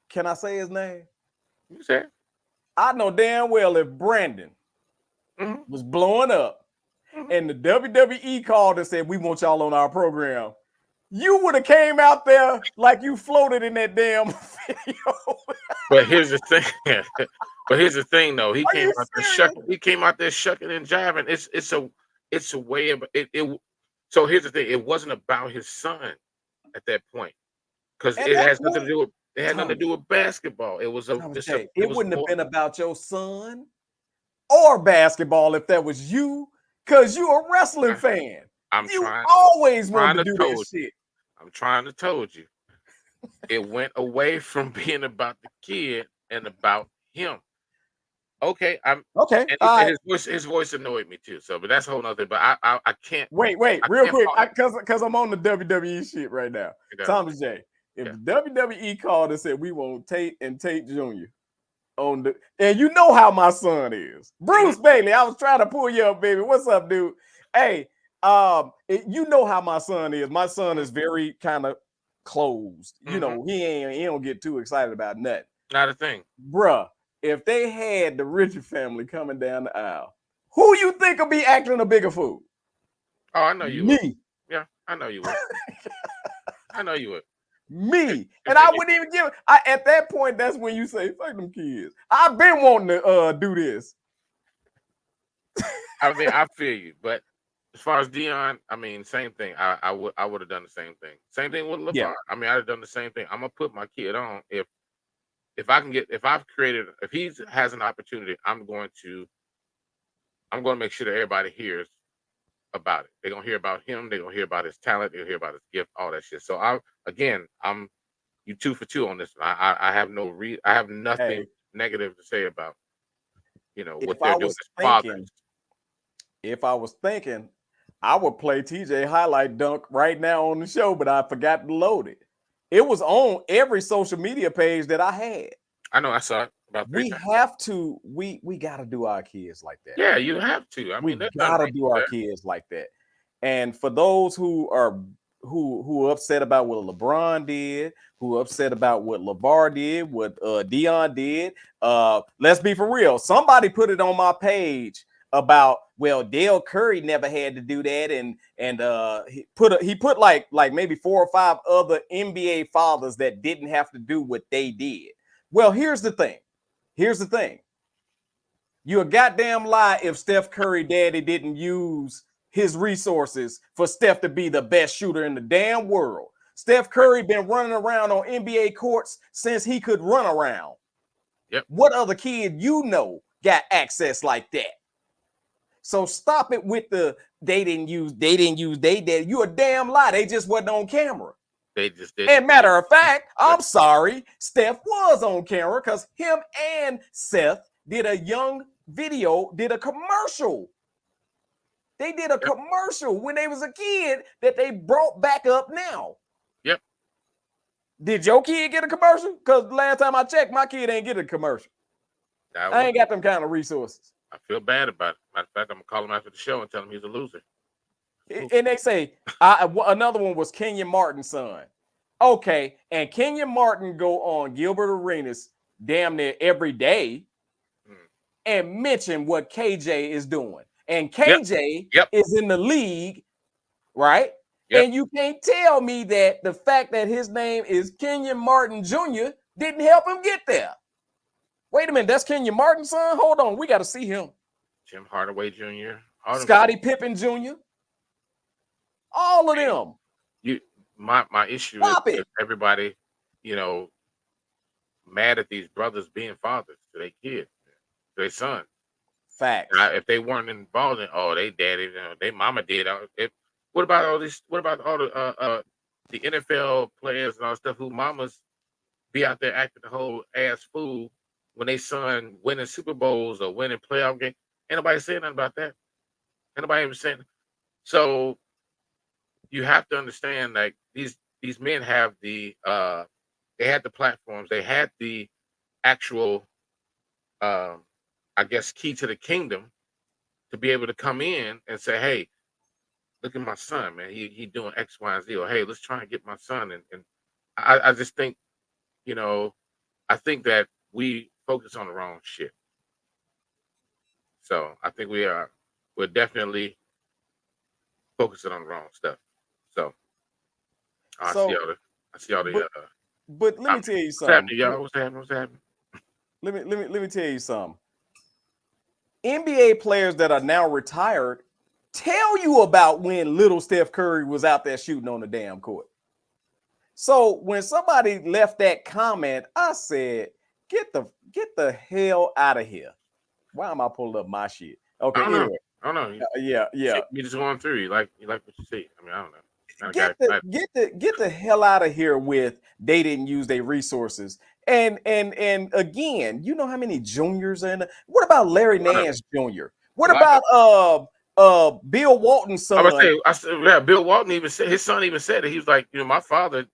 Can I say his name? You said. I know damn well if Brandon Mhm. was blowing up and the WWE called and said, we want y'all on our program, you would have came out there like you floated in that damn video. But here's the thing. But here's the thing, though. He Are came you out there serious? shucking. He came out there shucking and jiving. It's a way of it. So here's the thing. It wasn't about his son at that point because At it that has nothing to point, do with. It had nothing to Thomas, do with basketball. It was a. Thomas It's a. J, It it was wouldn't have more. been about your son or basketball if that was you, because you a wrestling fan. I'm You trying. always Trying wanted to to do that told you. shit. I'm trying to told you. It went away from being about the kid and about him. Okay, Okay, and he all said right. his voice annoyed me too. So, but that's a whole nother. But I can't Wait, I real can't quick, fault because I'm on the WWE shit right now. it. Thomas J, if Yeah. the WWE called and said we want Tate and Tate Jr. on the, and you know how my son is, Bruce Bailey. I was trying to pull you up, baby. What's up, dude? Hey, you know how my son is. My son is very kind of closed. You know, he don't get too excited about nothing. Not a thing. Bruh, if they had the Richard family coming down the aisle, who you think will be acting a bigger fool? Oh, I know you would. Me. Yeah, I know you would. I know you would. Me. If And I wouldn't even give at that point, that's when you say, fuck them kids. I've been wanting to do this. I mean, I feel you, but as far as Dion, I mean, same thing. I would have done the same thing. Same thing with LeBron. Yeah. I mean, I'd have done the same thing. I'm gonna put my kid on if I can get if he has an opportunity, I'm going to make sure that everybody hears about it. They're gonna hear about him. They're gonna hear about his talent. They'll hear about his gift, all that shit. So I'm you 2 for 2 on this. I have I have nothing negative to say about what they're doing as fathers. If I was thinking, I would play TJ highlight dunk right now on the show, but I forgot to load it. It was on every social media page that I had. I know I saw it about 3 times. We have to, we got to do our kids like that. Yeah, you have to. I mean, we got to do our kids like that. And for those who are who upset about what LeBron did, who upset about what LeVar did, what Dion did, let's be for real. Somebody put it on my page about, well, Dale Curry never had to do that, and he put like maybe 4 or 5 other NBA fathers that didn't have to do what they did. Well, here's the thing. You're a goddamn lie if Steph Curry daddy didn't use his resources for Steph to be the best shooter in the damn world. Steph Curry been running around on NBA courts since he could run around. Yep. What other kid got access like that? So stop it with the they didn't use they did. You a damn lie. They just wasn't on camera. They just did. And matter of fact, I'm sorry, Steph was on camera because him and Seth did a commercial. They did a commercial when they was a kid that they brought back up now. Yep. Did your kid get a commercial? Because last time I checked, my kid ain't get a commercial. I ain't got them kind of resources. I feel bad about it. Matter of fact, I'm gonna call him after the show and tell him he's a loser. And they say another one was Kenyon Martin's son. Okay, and Kenyon Martin go on Gilbert Arenas damn near every day and mention what KJ is doing. And KJ is in the league, right? Yep. And you can't tell me that the fact that his name is Kenyon Martin Jr. didn't help him get there. Wait a minute, that's Kenyon Martin's son? Hold on, we got to see him. Jim Hardaway Jr. Scottie Pippen Jr. All of them. My issue is everybody, mad at these brothers being fathers to their kids, to their son. Fact. If they weren't involved in, they daddy, they mama did. What about all this? What about all the NFL players and all that stuff who mamas be out there acting the whole ass fool when they son winning Super Bowls or winning playoff games? Ain't nobody saying nothing about that. Ain't nobody even saying. So you have to understand, like these men have they had the platforms, they had the actual, I guess, key to the kingdom to be able to come in and say, hey, look at my son, man. He doing X, Y, and Z. Or hey, let's try and get my son. And I just think, I think that we focus on the wrong shit. So I think we're definitely focusing on the wrong stuff. So I see So, all the I see all the but but let I me mean, tell you what's something. happening, y'all? What's happening? What's happening? Let me tell you something. NBA players that are now retired tell you about when little Steph Curry was out there shooting on the damn court. So when somebody left that comment, I said, get the hell out of here. Why am I pulling up my shit? I Okay, don't know. anyway. I don't know. Yeah. You just going through. You like what you see. I mean, I don't know. Kind of got Get the excited. get the hell out of here with they didn't use their resources. And again, you know how many juniors and what about Larry A lot of Nance Jr.? a What lot of. about Bill Walton's I would son say. Yeah. Bill Walton even said his son even said it. He was like, my father,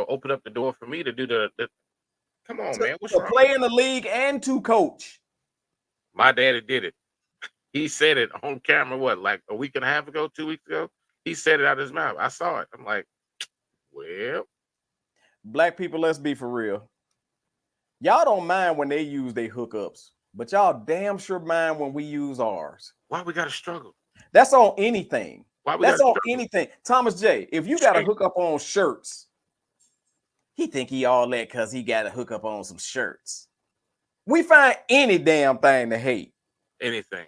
opened up the door for me to do the. Come on, man. What's to wrong with play in the league and to coach? my daddy? Did it. He said it on camera. What, like a week and a half ago, 2 weeks ago? He said it out of his mouth. I saw it. I'm like, well, Black people, let's be for real. Y'all don't mind when they use their hookups, but y'all damn sure mind when we use ours. why we gotta struggle? That's on anything. Why we That's gotta on struggle? anything. Thomas J, if you got to hook up on shirts, he think he all that because he got to hook up on some shirts. We find any damn thing to hate. Anything.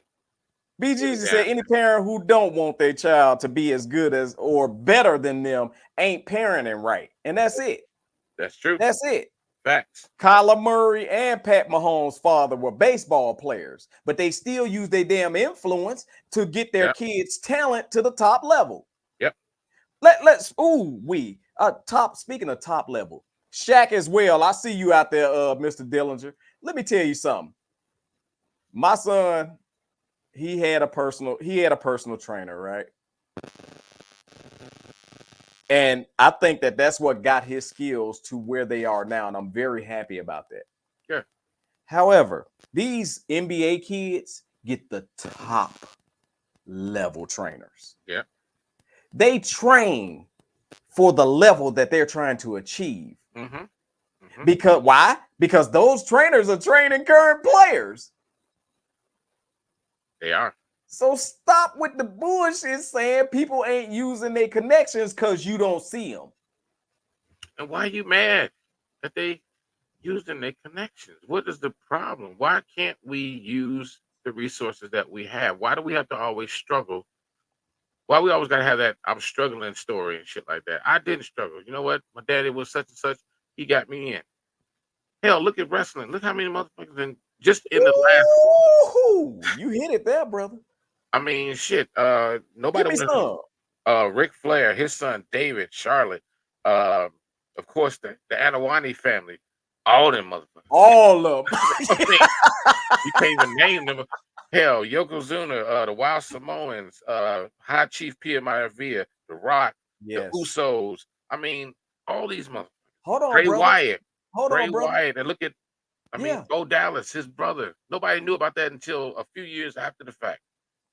BG said Damn. any parent who don't want their child to be as good as or better than them ain't parenting right. And that's it. That's true. That's it. Facts. Kyler Murray and Pat Mahomes' father were baseball players, but they still use their damn influence to get their Yep. kids' talent to the top level. Yep. Let's top. Speaking of top level, Shaq as well. I see you out there, Mr. Dillinger. Let me tell you something. My son, he had a personal trainer, right? And I think that that's what got his skills to where they are now, and I'm very happy about that. Yeah. However, these NBA kids get the top level trainers. Yeah. They train for the level that they're trying to achieve. Mm-hmm. Mm-hmm. Because why? Because those trainers are training current players. They are. So stop with the bullshit saying people ain't using their connections because you don't see them. And why are you mad that they using their connections? What is the problem? Why can't we use the resources that we have? Why do we have to always struggle? Why we always gotta have that I'm struggling story and shit like that? I didn't struggle. You know what? My daddy was such and such. He got me in. Hell, look at wrestling. Look how many motherfuckers just in the last. Ooh, you hit it there, brother. I mean, shit. Give Nobody me would some. Ric Flair, his son David, Charlotte, uh, of course the Anawani family, all them motherfuckers. All of them. I mean, you can't even name them. Hell, Yokozuna, the Wild Samoans, High Chief Pia Maravilla, The Rock, Yes. the Usos. I mean, all these motherfuckers. Hold on, Bray brother. Wyatt. Hold Bray on, brother. Wyatt. And look at, Yeah. Bo Dallas, his brother. Nobody knew about that until a few years after the fact.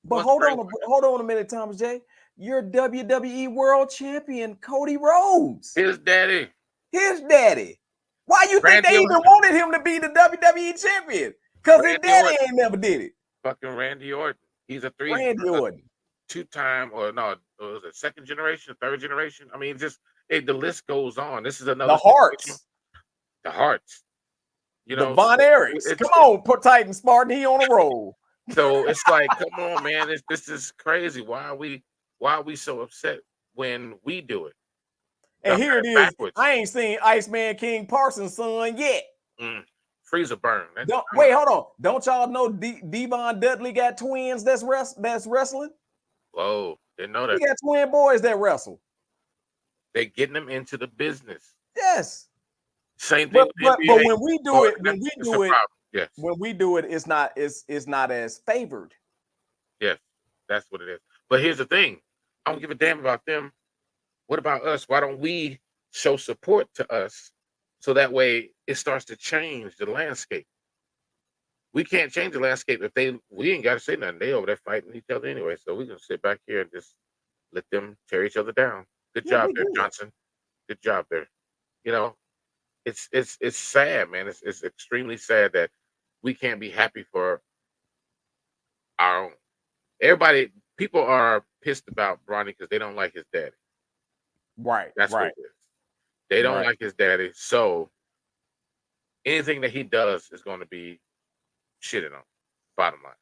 But Once hold Bray on Wyatt- hold on a minute, Thomas J. You're WWE World Champion Cody Rhodes. His daddy. His daddy. Why you think Randy they even Orton. wanted him to be the WWE champion? Because his Randy daddy Orton. ain't never did it. Fucking Randy Orton. He's a Randy Orton. two-time, or no, was it second generation, third generation? I mean, just the list goes on. This is another The Hearts. The Hearts. You The know, Von so Erichs. Come on, put Titan Spartan. He on a roll. So it's like, come on, man. This is crazy. Why are we so upset when we do it? And Y'all here got it is. backwards. I ain't seen Iceman King Parsons' son yet. Freezer burn. Wait, hold on. Don't y'all know Devon Dudley got twins that's wrestling? Whoa, didn't know He that. got twin boys that wrestle. They're getting them into the business. Yes. Same thing But with NBA. when we do it, Yes. when we do it, it's not as favored. Yes, that's what it is. But here's the thing. I don't give a damn about them. What about us? Why don't we show support to us so that way it starts to change the landscape? We can't change the landscape if we ain't got to say nothing. They over there fighting each other anyway. So we're gonna sit back here and just let them tear each other down. Good job there, good. Johnson. Good job there. You know, it's sad, man. It's extremely sad that we can't be happy for our own. Everybody, people are pissed about Bronny because they don't like his daddy. Right, That's what right, it is. They don't right. like his daddy, so anything that he does is going to be shitted on. Bottom line.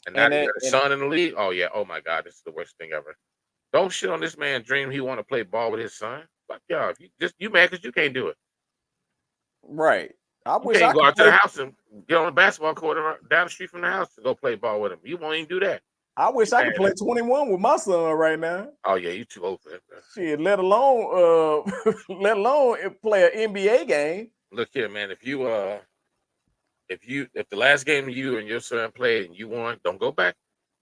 And now And that he it, got a and son in the league. Oh yeah. Oh my God, this is the worst thing ever. Don't shit on this man's dream. He want to play ball with his son. Fuck y'all. If you mad because you can't do it. right. I You wish I can't go could out to the play. house and get on the basketball court down the street from the house to go play ball with him. You won't even do that. I wish You I could play mad. 21 with my son right now. Oh yeah, you too old for that, bro. Shit, let alone let alone play an NBA game. Look here, man. If the last game you and your son played and you won, don't go back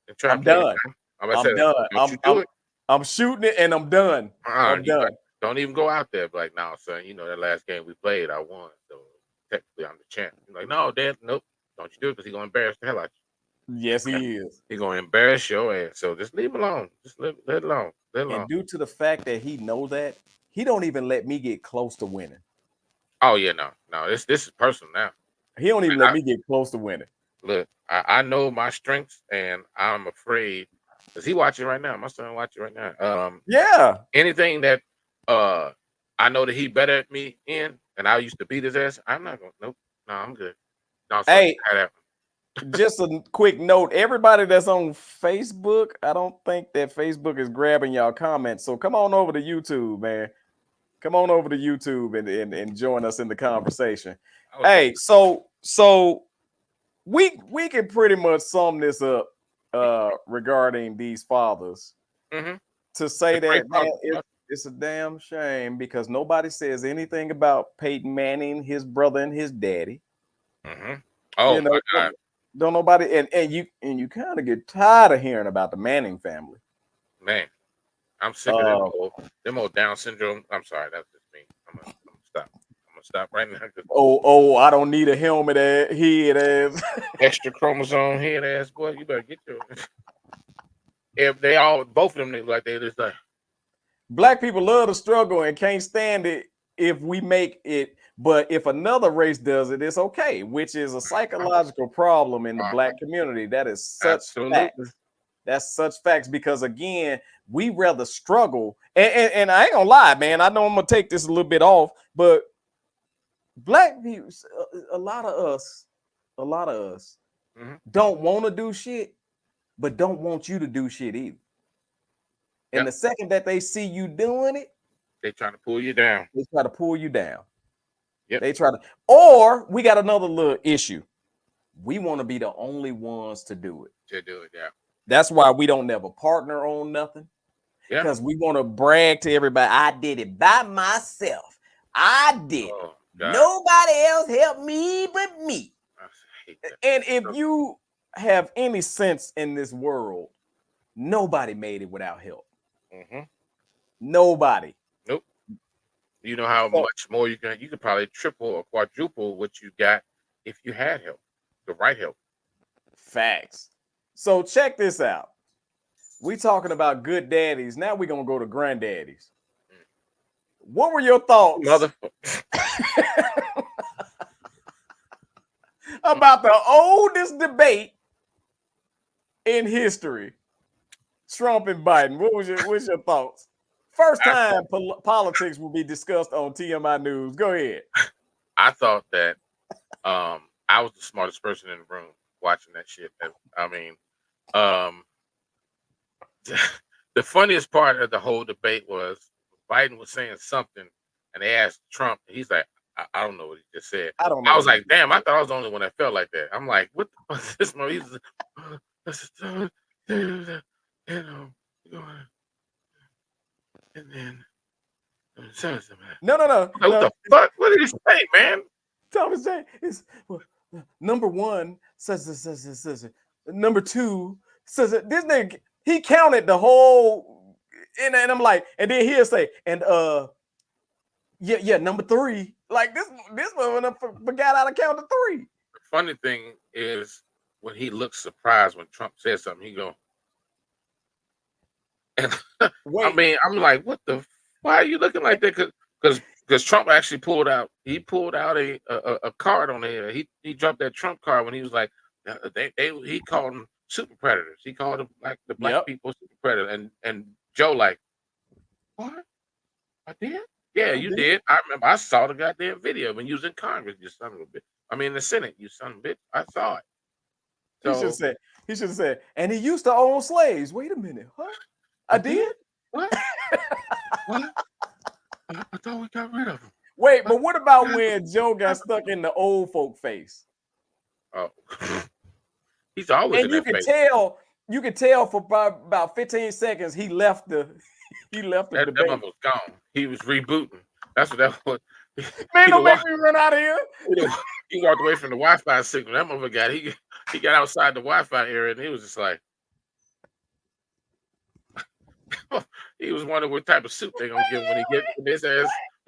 and try to I'm play it done. now. I'm about to I'm say, done. don't you do it. I'm shooting it and I'm done. I'm You done. don't even go out there. Be like, no, son, that last game we played, I won. So technically, I'm the champ. You're like, no, Dad, nope. Don't you do it because he's gonna embarrass the hell out Yes, you. he is. He's gonna embarrass your ass. So just leave him alone. Just let it alone. Let it alone. And due to the fact that he knows that, he don't even let me get close to winning. Oh yeah, no. This is personal now. He don't even let me get close to winning. Look, I know my strengths, and I'm afraid because he watching right now. My son watching right now. Yeah. Anything that I know that he better at me in, and I used to beat his ass. I'm not gonna. Nope. No, I'm good. No, son, Hey, that. just a quick note. Everybody that's on Facebook, I don't think that Facebook is grabbing y'all comments. So come on over to YouTube, man. Come on over to YouTube and join us in the conversation. Hey, so we can pretty much sum this up regarding these fathers to say that man, it's a damn shame because nobody says anything about Peyton Manning, his brother, and his daddy. Oh my God. Don't nobody and you kind of get tired of hearing about the Manning family. Man, I'm sick of them old Down syndrome. I'm sorry, that's just me. I'm gonna stop. I'm gonna stop right now. Oh, I don't need a helmet head ass. Extra chromosome head ass boy. You better get your. If they all, both of them, they like they just like. Black people love to struggle and can't stand it if we make it. But if another race does it, it's okay, which is a psychological problem in the Black community. That is such facts. That's such facts because again, we rather struggle. And I ain't gonna lie, man. I know I'm gonna take this a little bit off, but Black people, a lot of us don't want to do shit, but don't want you to do shit either. And the second that they see you doing it, they trying to pull you down. They try to pull you down. Yep. They try to, or we got another little issue. We want to be the only ones to do it. Yeah. That's why we don't never partner on nothing. Yeah. Because we want to brag to everybody. I did it by myself. I did it. Nobody else helped me but me. And if you have any sense in this world, nobody made it without help. Nobody. Nope. You know how much more you could probably triple or quadruple what you got if you had help, the right help. Facts. So check this out. We talking about good daddies. Now we're gonna go to granddaddies. What were your thoughts about the oldest debate in history? Trump and Biden. What's your thoughts? First time politics will be discussed on TMI News. Go ahead. I thought that I was the smartest person in the room watching that shit. I mean, the funniest part of the whole debate was Biden was saying something, and they asked Trump, and he's like, I don't know what he just said. I don't know. I was like, damn, I thought I was the only one that felt like that. I'm like, what the fuck is this? And then no. What the fuck? What did he say, man? Thomas J. is number one says number two says this nigga. He counted the whole, and I'm like, and then he'll say, and yeah, number three. Like this one forgot how to count to three. The funny thing is when he looks surprised when Trump says something, he go, and I mean, I'm like, what the? Why are you looking like that? Because because Trump actually pulled out. He pulled out a card on there. He dropped that Trump card when he was like, he called them super predators. He called them like the black people super predators. And Joe like, what? I did? Yeah, you did. I remember. I saw the goddamn video when you was in Congress. You son of a bitch. I mean, the Senate. You son of a bitch. I saw it. So, he should have said, and he used to own slaves. Wait a minute, huh? I did? What? What? I thought we got rid of him. Wait, but what about when Joe got stuck in the old folk face? Oh, he's always and in you that could face. you could tell for about 15 seconds he left the That debate. one was gone. He was rebooting. That's what that was. Man, don't make me run out of here. He walked away from the Wi-Fi signal. That motherfucker got he got outside the Wi-Fi area and he was just like, he was wondering what type of soup they're gonna give him when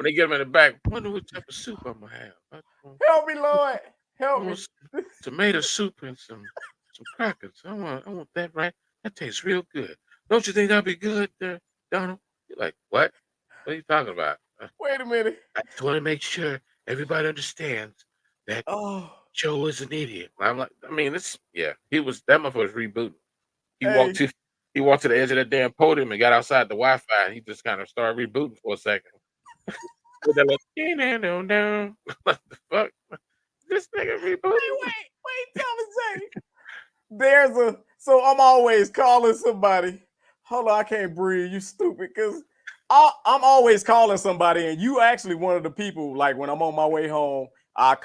they get him in the back. Wonder what type of soup I'm gonna have. Help me, Lord. Help me. Tomato soup and some crackers. I want that, right? That tastes real good. Don't you think that'd be good, Donald? You're like, what? What are you talking about? Wait a minute. I just want to make sure everybody understands that Joe is an idiot. I'm like, I mean, that motherfucker was rebooting. He walked to the edge of that damn podium and got outside the Wi-Fi and he just kind of started rebooting for a second. With that like, down. What the fuck? This nigga rebooting. Wait, Thomas J. So I'm always calling somebody. Hold on, I can't breathe. You stupid, because I'm always calling somebody, and you actually one of the people. Like when I'm on my way home, I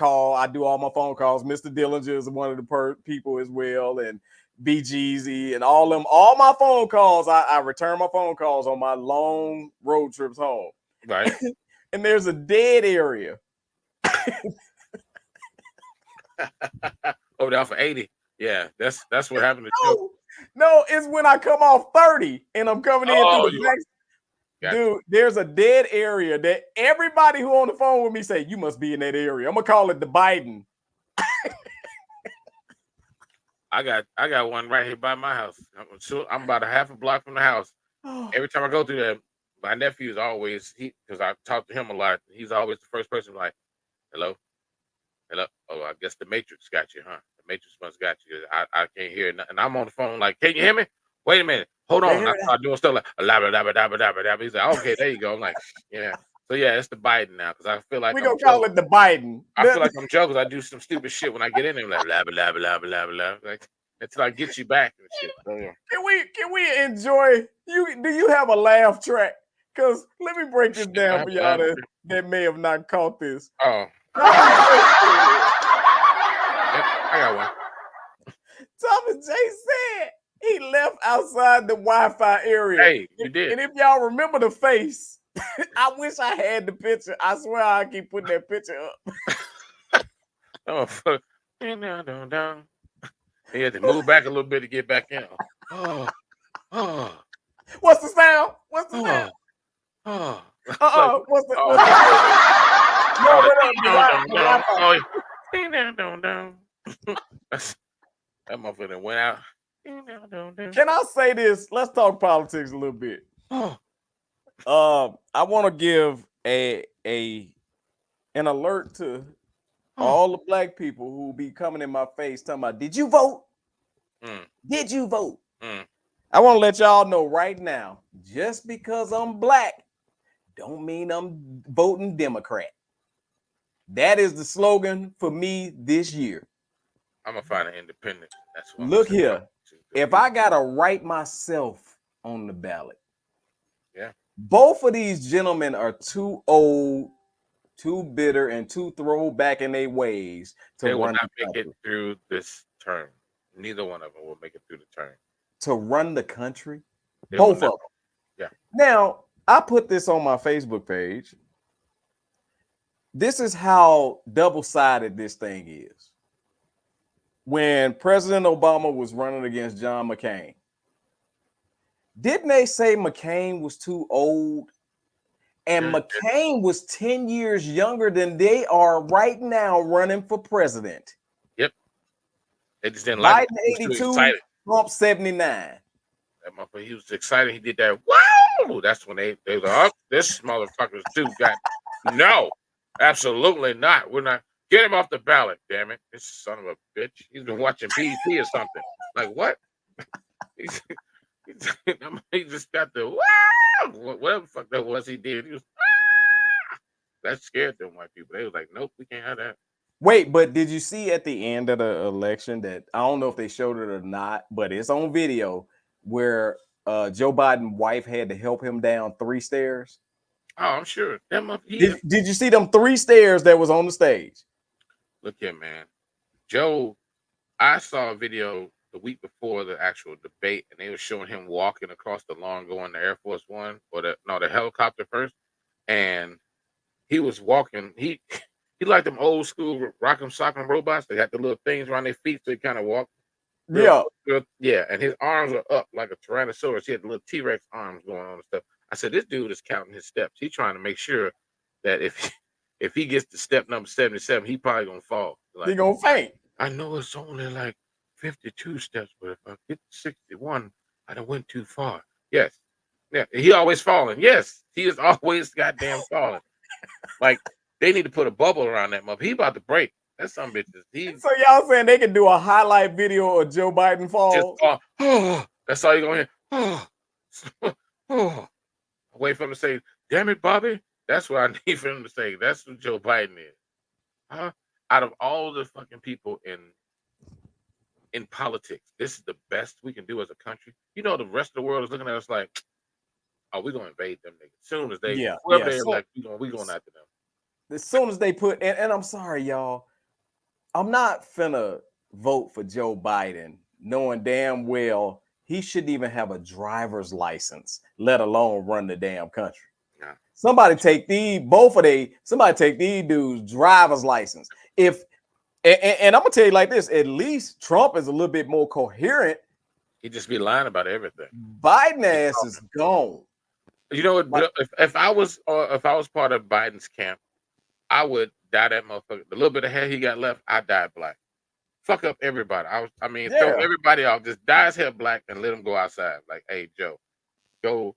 do all my phone calls. Mr. Dillinger is one of the people as well, and BGZ and all my phone calls. I return my phone calls on my long road trips home. Right. And there's a dead area. Over there for 80. Yeah, that's what happened to Joe. No, it's when I come off 30 and I'm coming in through the back. Dude, there's a dead area that everybody who on the phone with me say, you must be in that area. I'm gonna call it the Biden. I got one right here by my house. I'm about a half a block from the house. Every time I go through there, my nephew is always because I talk to him a lot. He's always the first person like, hello. Oh, I guess the Matrix got you, huh? The Matrix must got you. I can't hear it. And I'm on the phone like, can you hear me? Wait a minute. Hold on. I start doing stuff like la. He's like, okay, there you go. I'm like, yeah. So yeah, it's the Biden now because I feel like we're gonna call it the Biden. I feel like I'm Joe because I do some stupid shit when I get in there, like la, like until I get you back and shit. So, yeah. Can we enjoy you? Do you have a laugh track? Because let me break this down for y'all that may have not caught this. Oh. Yep, I got one. Thomas J said he left outside the Wi-Fi area. Hey, you did. And if y'all remember the face, I wish I had the picture. I swear I keep putting that picture up. Oh, fuck. Down. He had to move back a little bit to get back in. Oh. What's the sound? What's the sound? What's the That motherfucker went out. Can I say this? Let's talk politics a little bit. I want to give an alert to all the black people who be coming in my face talking about, did you vote? Did you vote? I want to let y'all know right now, just because I'm black don't mean I'm voting Democrat. That is the slogan for me this year. I'm gonna find an independent. That's what Look here. If I gotta write myself on the ballot, both of these gentlemen are too old, too bitter, and too throwback in their ways to they will run not make it through this term. Neither one of them will make it through the term. To run the country, They both of will them. Yeah. Now, I put this on my Facebook page. This is how double-sided this thing is. When President Obama was running against John McCain, didn't they say McCain was too old? And McCain was 10 years younger than they are right now running for president. Yep. They just didn't like Biden 82, Trump 79. He was excited. He did that. Wow! That's when they were like, oh, this motherfucker's too got No, absolutely not. We're not. Get him off the ballot, damn it. This son of a bitch. He's been watching BET or something. Like, what? He's, he just got the, wow, whatever the fuck that was he did. He was, that scared them white people. They was like, nope, we can't have that. Wait, but did you see at the end of the election that I don't know if they showed it or not, but it's on video where Joe Biden's wife had to help him down 3 stairs? Oh, I'm sure. Did you see them 3 stairs that was on the stage? Look here, man. Joe, I saw a video the week before the actual debate, and they were showing him walking across the lawn going to Air Force One or the helicopter first, and he was walking. He like them old school rock'em sock'em robots. They had the little things around their feet, so he kind of walked. Yeah, and his arms are up like a Tyrannosaurus. He had the little T-Rex arms going on and stuff. I said, this dude is counting his steps. He's trying to make sure that if he gets to step number 77, he probably gonna fall. He gonna faint. I know it's only like 52 steps, but if I get to 61, I done went too far. Yes. Yeah, he always falling. Yes, he is always goddamn falling. Like, they need to put a bubble around that mother. He about to break. That's some bitches. So y'all saying they can do a highlight video of Joe Biden fall? That's all you're going to hear. Wait for him to say, damn it, Bobby. That's what I need for him to say. That's what Joe Biden is. Out of all the fucking people in politics, this is the best we can do as a country. You know, the rest of the world is looking at us like, oh, we're going to invade them niggas. As soon as they, whoever they're like, we going after them. As soon as they put, and I'm sorry, y'all, I'm not finna vote for Joe Biden, knowing damn well he shouldn't even have a driver's license, let alone run the damn country. Yeah. Somebody take these dudes' driver's license. And I'm gonna tell you like this: at least Trump is a little bit more coherent. He just be lying about everything. Biden ass is gone. You know what? If I was part of Biden's camp, I would dye that motherfucker. The little bit of hair he got left, I dyed black. Fuck up everybody. Throw everybody off. Just dye his hair black and let him go outside. Like, hey, Joe, go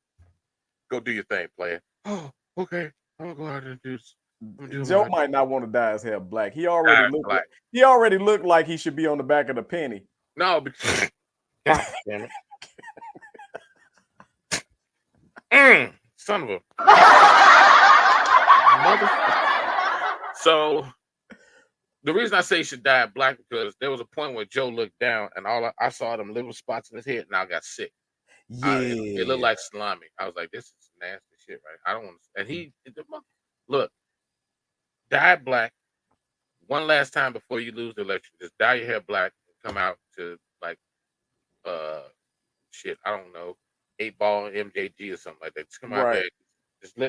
do your thing, player. Oh, okay. I'm gonna go out and do this. Joe might not want to dye his hair black. He already looked like he should be on the back of the penny. No, because God damn it. Son of a motherfucker. So the reason I say he should dye black because there was a point where Joe looked down and I saw them little spots in his head and I got sick. Yeah, it looked like salami. I was like, this is nasty shit, right? I don't want to. And look, dye black one last time before you lose the election. Just dye your hair black and come out to like shit. I don't know, 8-ball MJG or something like that. Just come out there.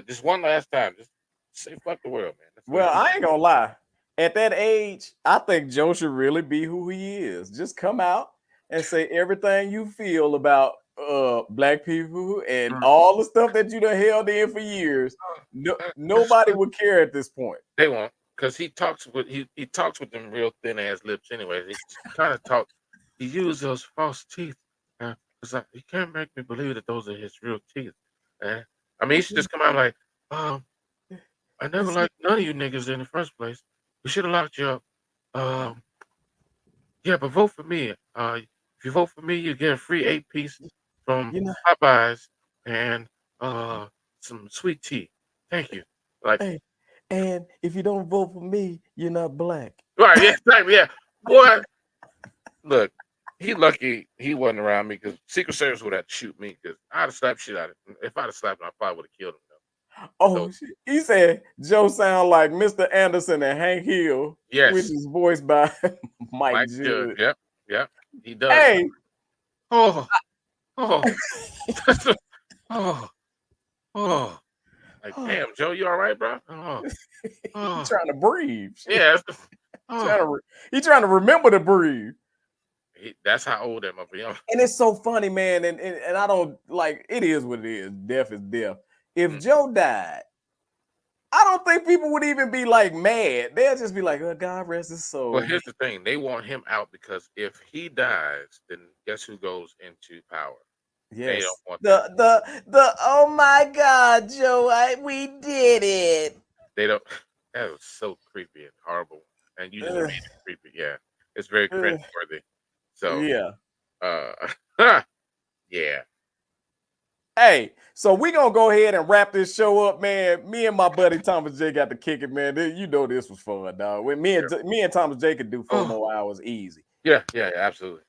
Just one last time. Just say fuck the world, man. Well, I ain't gonna lie. At that age, I think Joe should really be who he is. Just come out and say everything you feel about black people and all the stuff that you done held in for years. Nobody would care at this point. They won't, because he talks with them real thin ass lips anyways. He kind of talks. He used those false teeth. Because he can't make me believe that those are his real teeth. I mean, he should just come out like, I never liked none of you niggas in the first place. We should have locked you up. Yeah, but vote for me. If you vote for me, you get a free 8-piece from Popeyes and some sweet tea. Thank you. Like, hey, and if you don't vote for me, you're not black. Right? Yeah, exactly. Yeah, boy. Look, he lucky he wasn't around me because Secret Service would have to shoot me because I'd have slapped shit out of him. If I'd have slapped him, I probably would have killed him. Oh, so, he said Joe sound like Mr. Anderson and Hank Hill, which is voiced by Mike Judge. Yep, he does. Hey, like damn, Joe, you all right, bro? He's trying to breathe. Yeah, he's trying to remember to breathe. That's how old that motherfucker. And it's so funny, man. And I don't like it is what it is. Death is death. If Joe died, I don't think people would even be like mad. They'll just be like, "Oh, God rest his soul." Well, here's the thing: they want him out because if he dies, then guess who goes into power? Yes. They don't want the oh my God, Joe, we did it. They don't. That was so creepy and horrible, and you just made it creepy. Yeah, it's very cringe worthy. So, yeah. Yeah. Hey, so we gonna go ahead and wrap this show up, man. Me and my buddy Thomas J got to kick it, man. You know this was fun, dog. When me and Thomas J could do 4 more hours easy. Yeah, absolutely.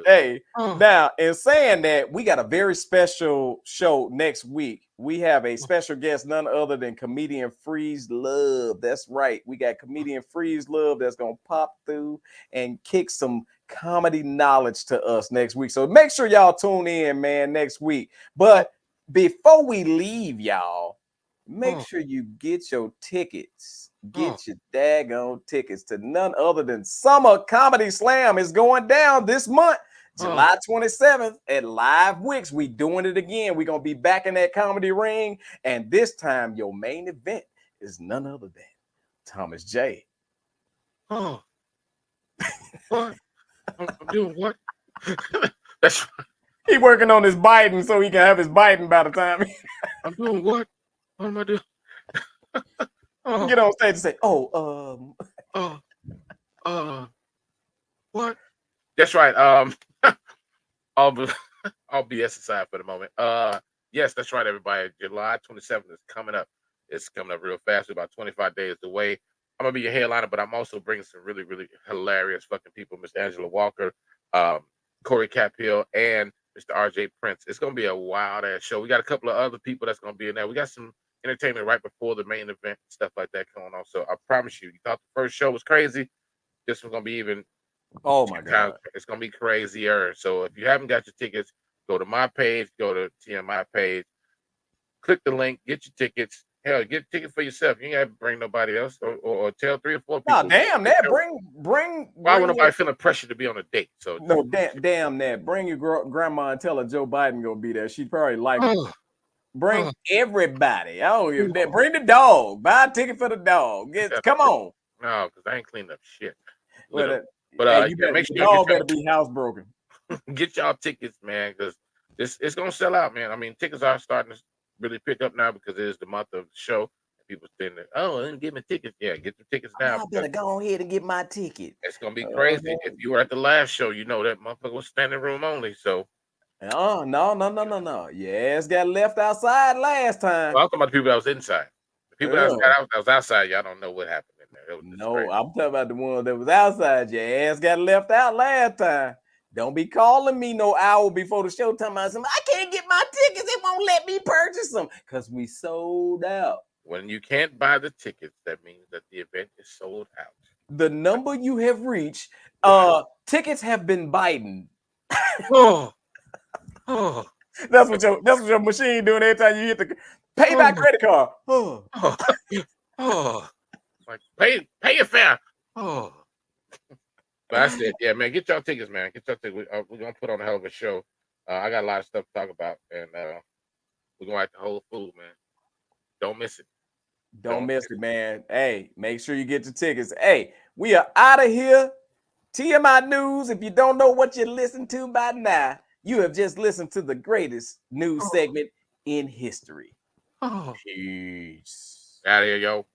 Hey, now in saying that, we got a very special show next week. We have a special guest, none other than comedian Freeze Love. That's right. We got comedian Freeze Love that's gonna pop through and kick some comedy knowledge to us next week. So make sure y'all tune in, man, next week. But before we leave, y'all, make sure you get your tickets. Get your daggone tickets to none other than Summer Comedy Slam is going down this month, July 27th at Live Wicks. We doing it again. We're going to be back in that comedy ring. And this time, your main event is none other than Thomas J. What? I'm doing what? That's He working on his Biden so he can have his Biden by the time. I'm doing what? What am I doing? Get on stage and say, what? That's right. All BS aside for the moment. Yes, that's right, everybody. July 27th is coming up. It's coming up real fast. We're about 25 days away. I'm gonna be your headliner, but I'm also bringing some really, really hilarious fucking people. Mr. Angela Walker, Corey Caphill, and Mr. RJ Prince. It's gonna be a wild ass show. We got a couple of other people that's gonna be in there. We got some entertainment right before the main event, stuff like that going on. So I promise you thought the first show was crazy. This one's gonna be even. Oh my God, it's gonna be crazier. So if you haven't got your tickets, go to my page, go to TMI page, click the link, get your tickets. Hell, get a ticket for yourself. You ain't have to bring nobody else, or tell 3 or 4 people. No, damn that. Bring. Why would nobody feeling pressure to be on a date? So no, damn that. Bring your grandma and tell her Joe Biden gonna be there. She'd probably like. Bring everybody. Oh, bring the dog. Buy a ticket for the dog. Come on. No, because I ain't cleaned up shit. But hey, make sure the dog better be housebroken. Get y'all tickets, man, because it's gonna sell out, man. I mean, tickets are starting to really pick up now because it is the month of the show. People saying that, I didn't get my tickets. Yeah, get the tickets now. I better go ahead and get my ticket. It's gonna be crazy. If you were at the last show, you know that motherfucker was standing room only. So. Oh, no. Yes, got left outside last time. Well, I'm talking about the people that was inside. The people that was outside, y'all don't know what happened in there. No, I'm talking about the one that was outside. Your ass got left out last time. Don't be calling me no hour before the show talking about something. I can't get my tickets. It won't let me purchase them because we sold out. When you can't buy the tickets, that means that the event is sold out. The number you have reached, tickets have been Biden. That's what your machine doing every time you hit the pay by credit card. Like pay your fare. But I said, yeah, man, get y'all tickets, man. Get y'all tickets. We're gonna put on a hell of a show. I got a lot of stuff to talk about, and we're gonna act the whole food, man. Don't miss it. Don't miss it, man. Hey, make sure you get your tickets. Hey, we are out of here. TMI News. If you don't know what you listen to by now, you have just listened to the greatest news segment in history. Peace. Out of here, yo.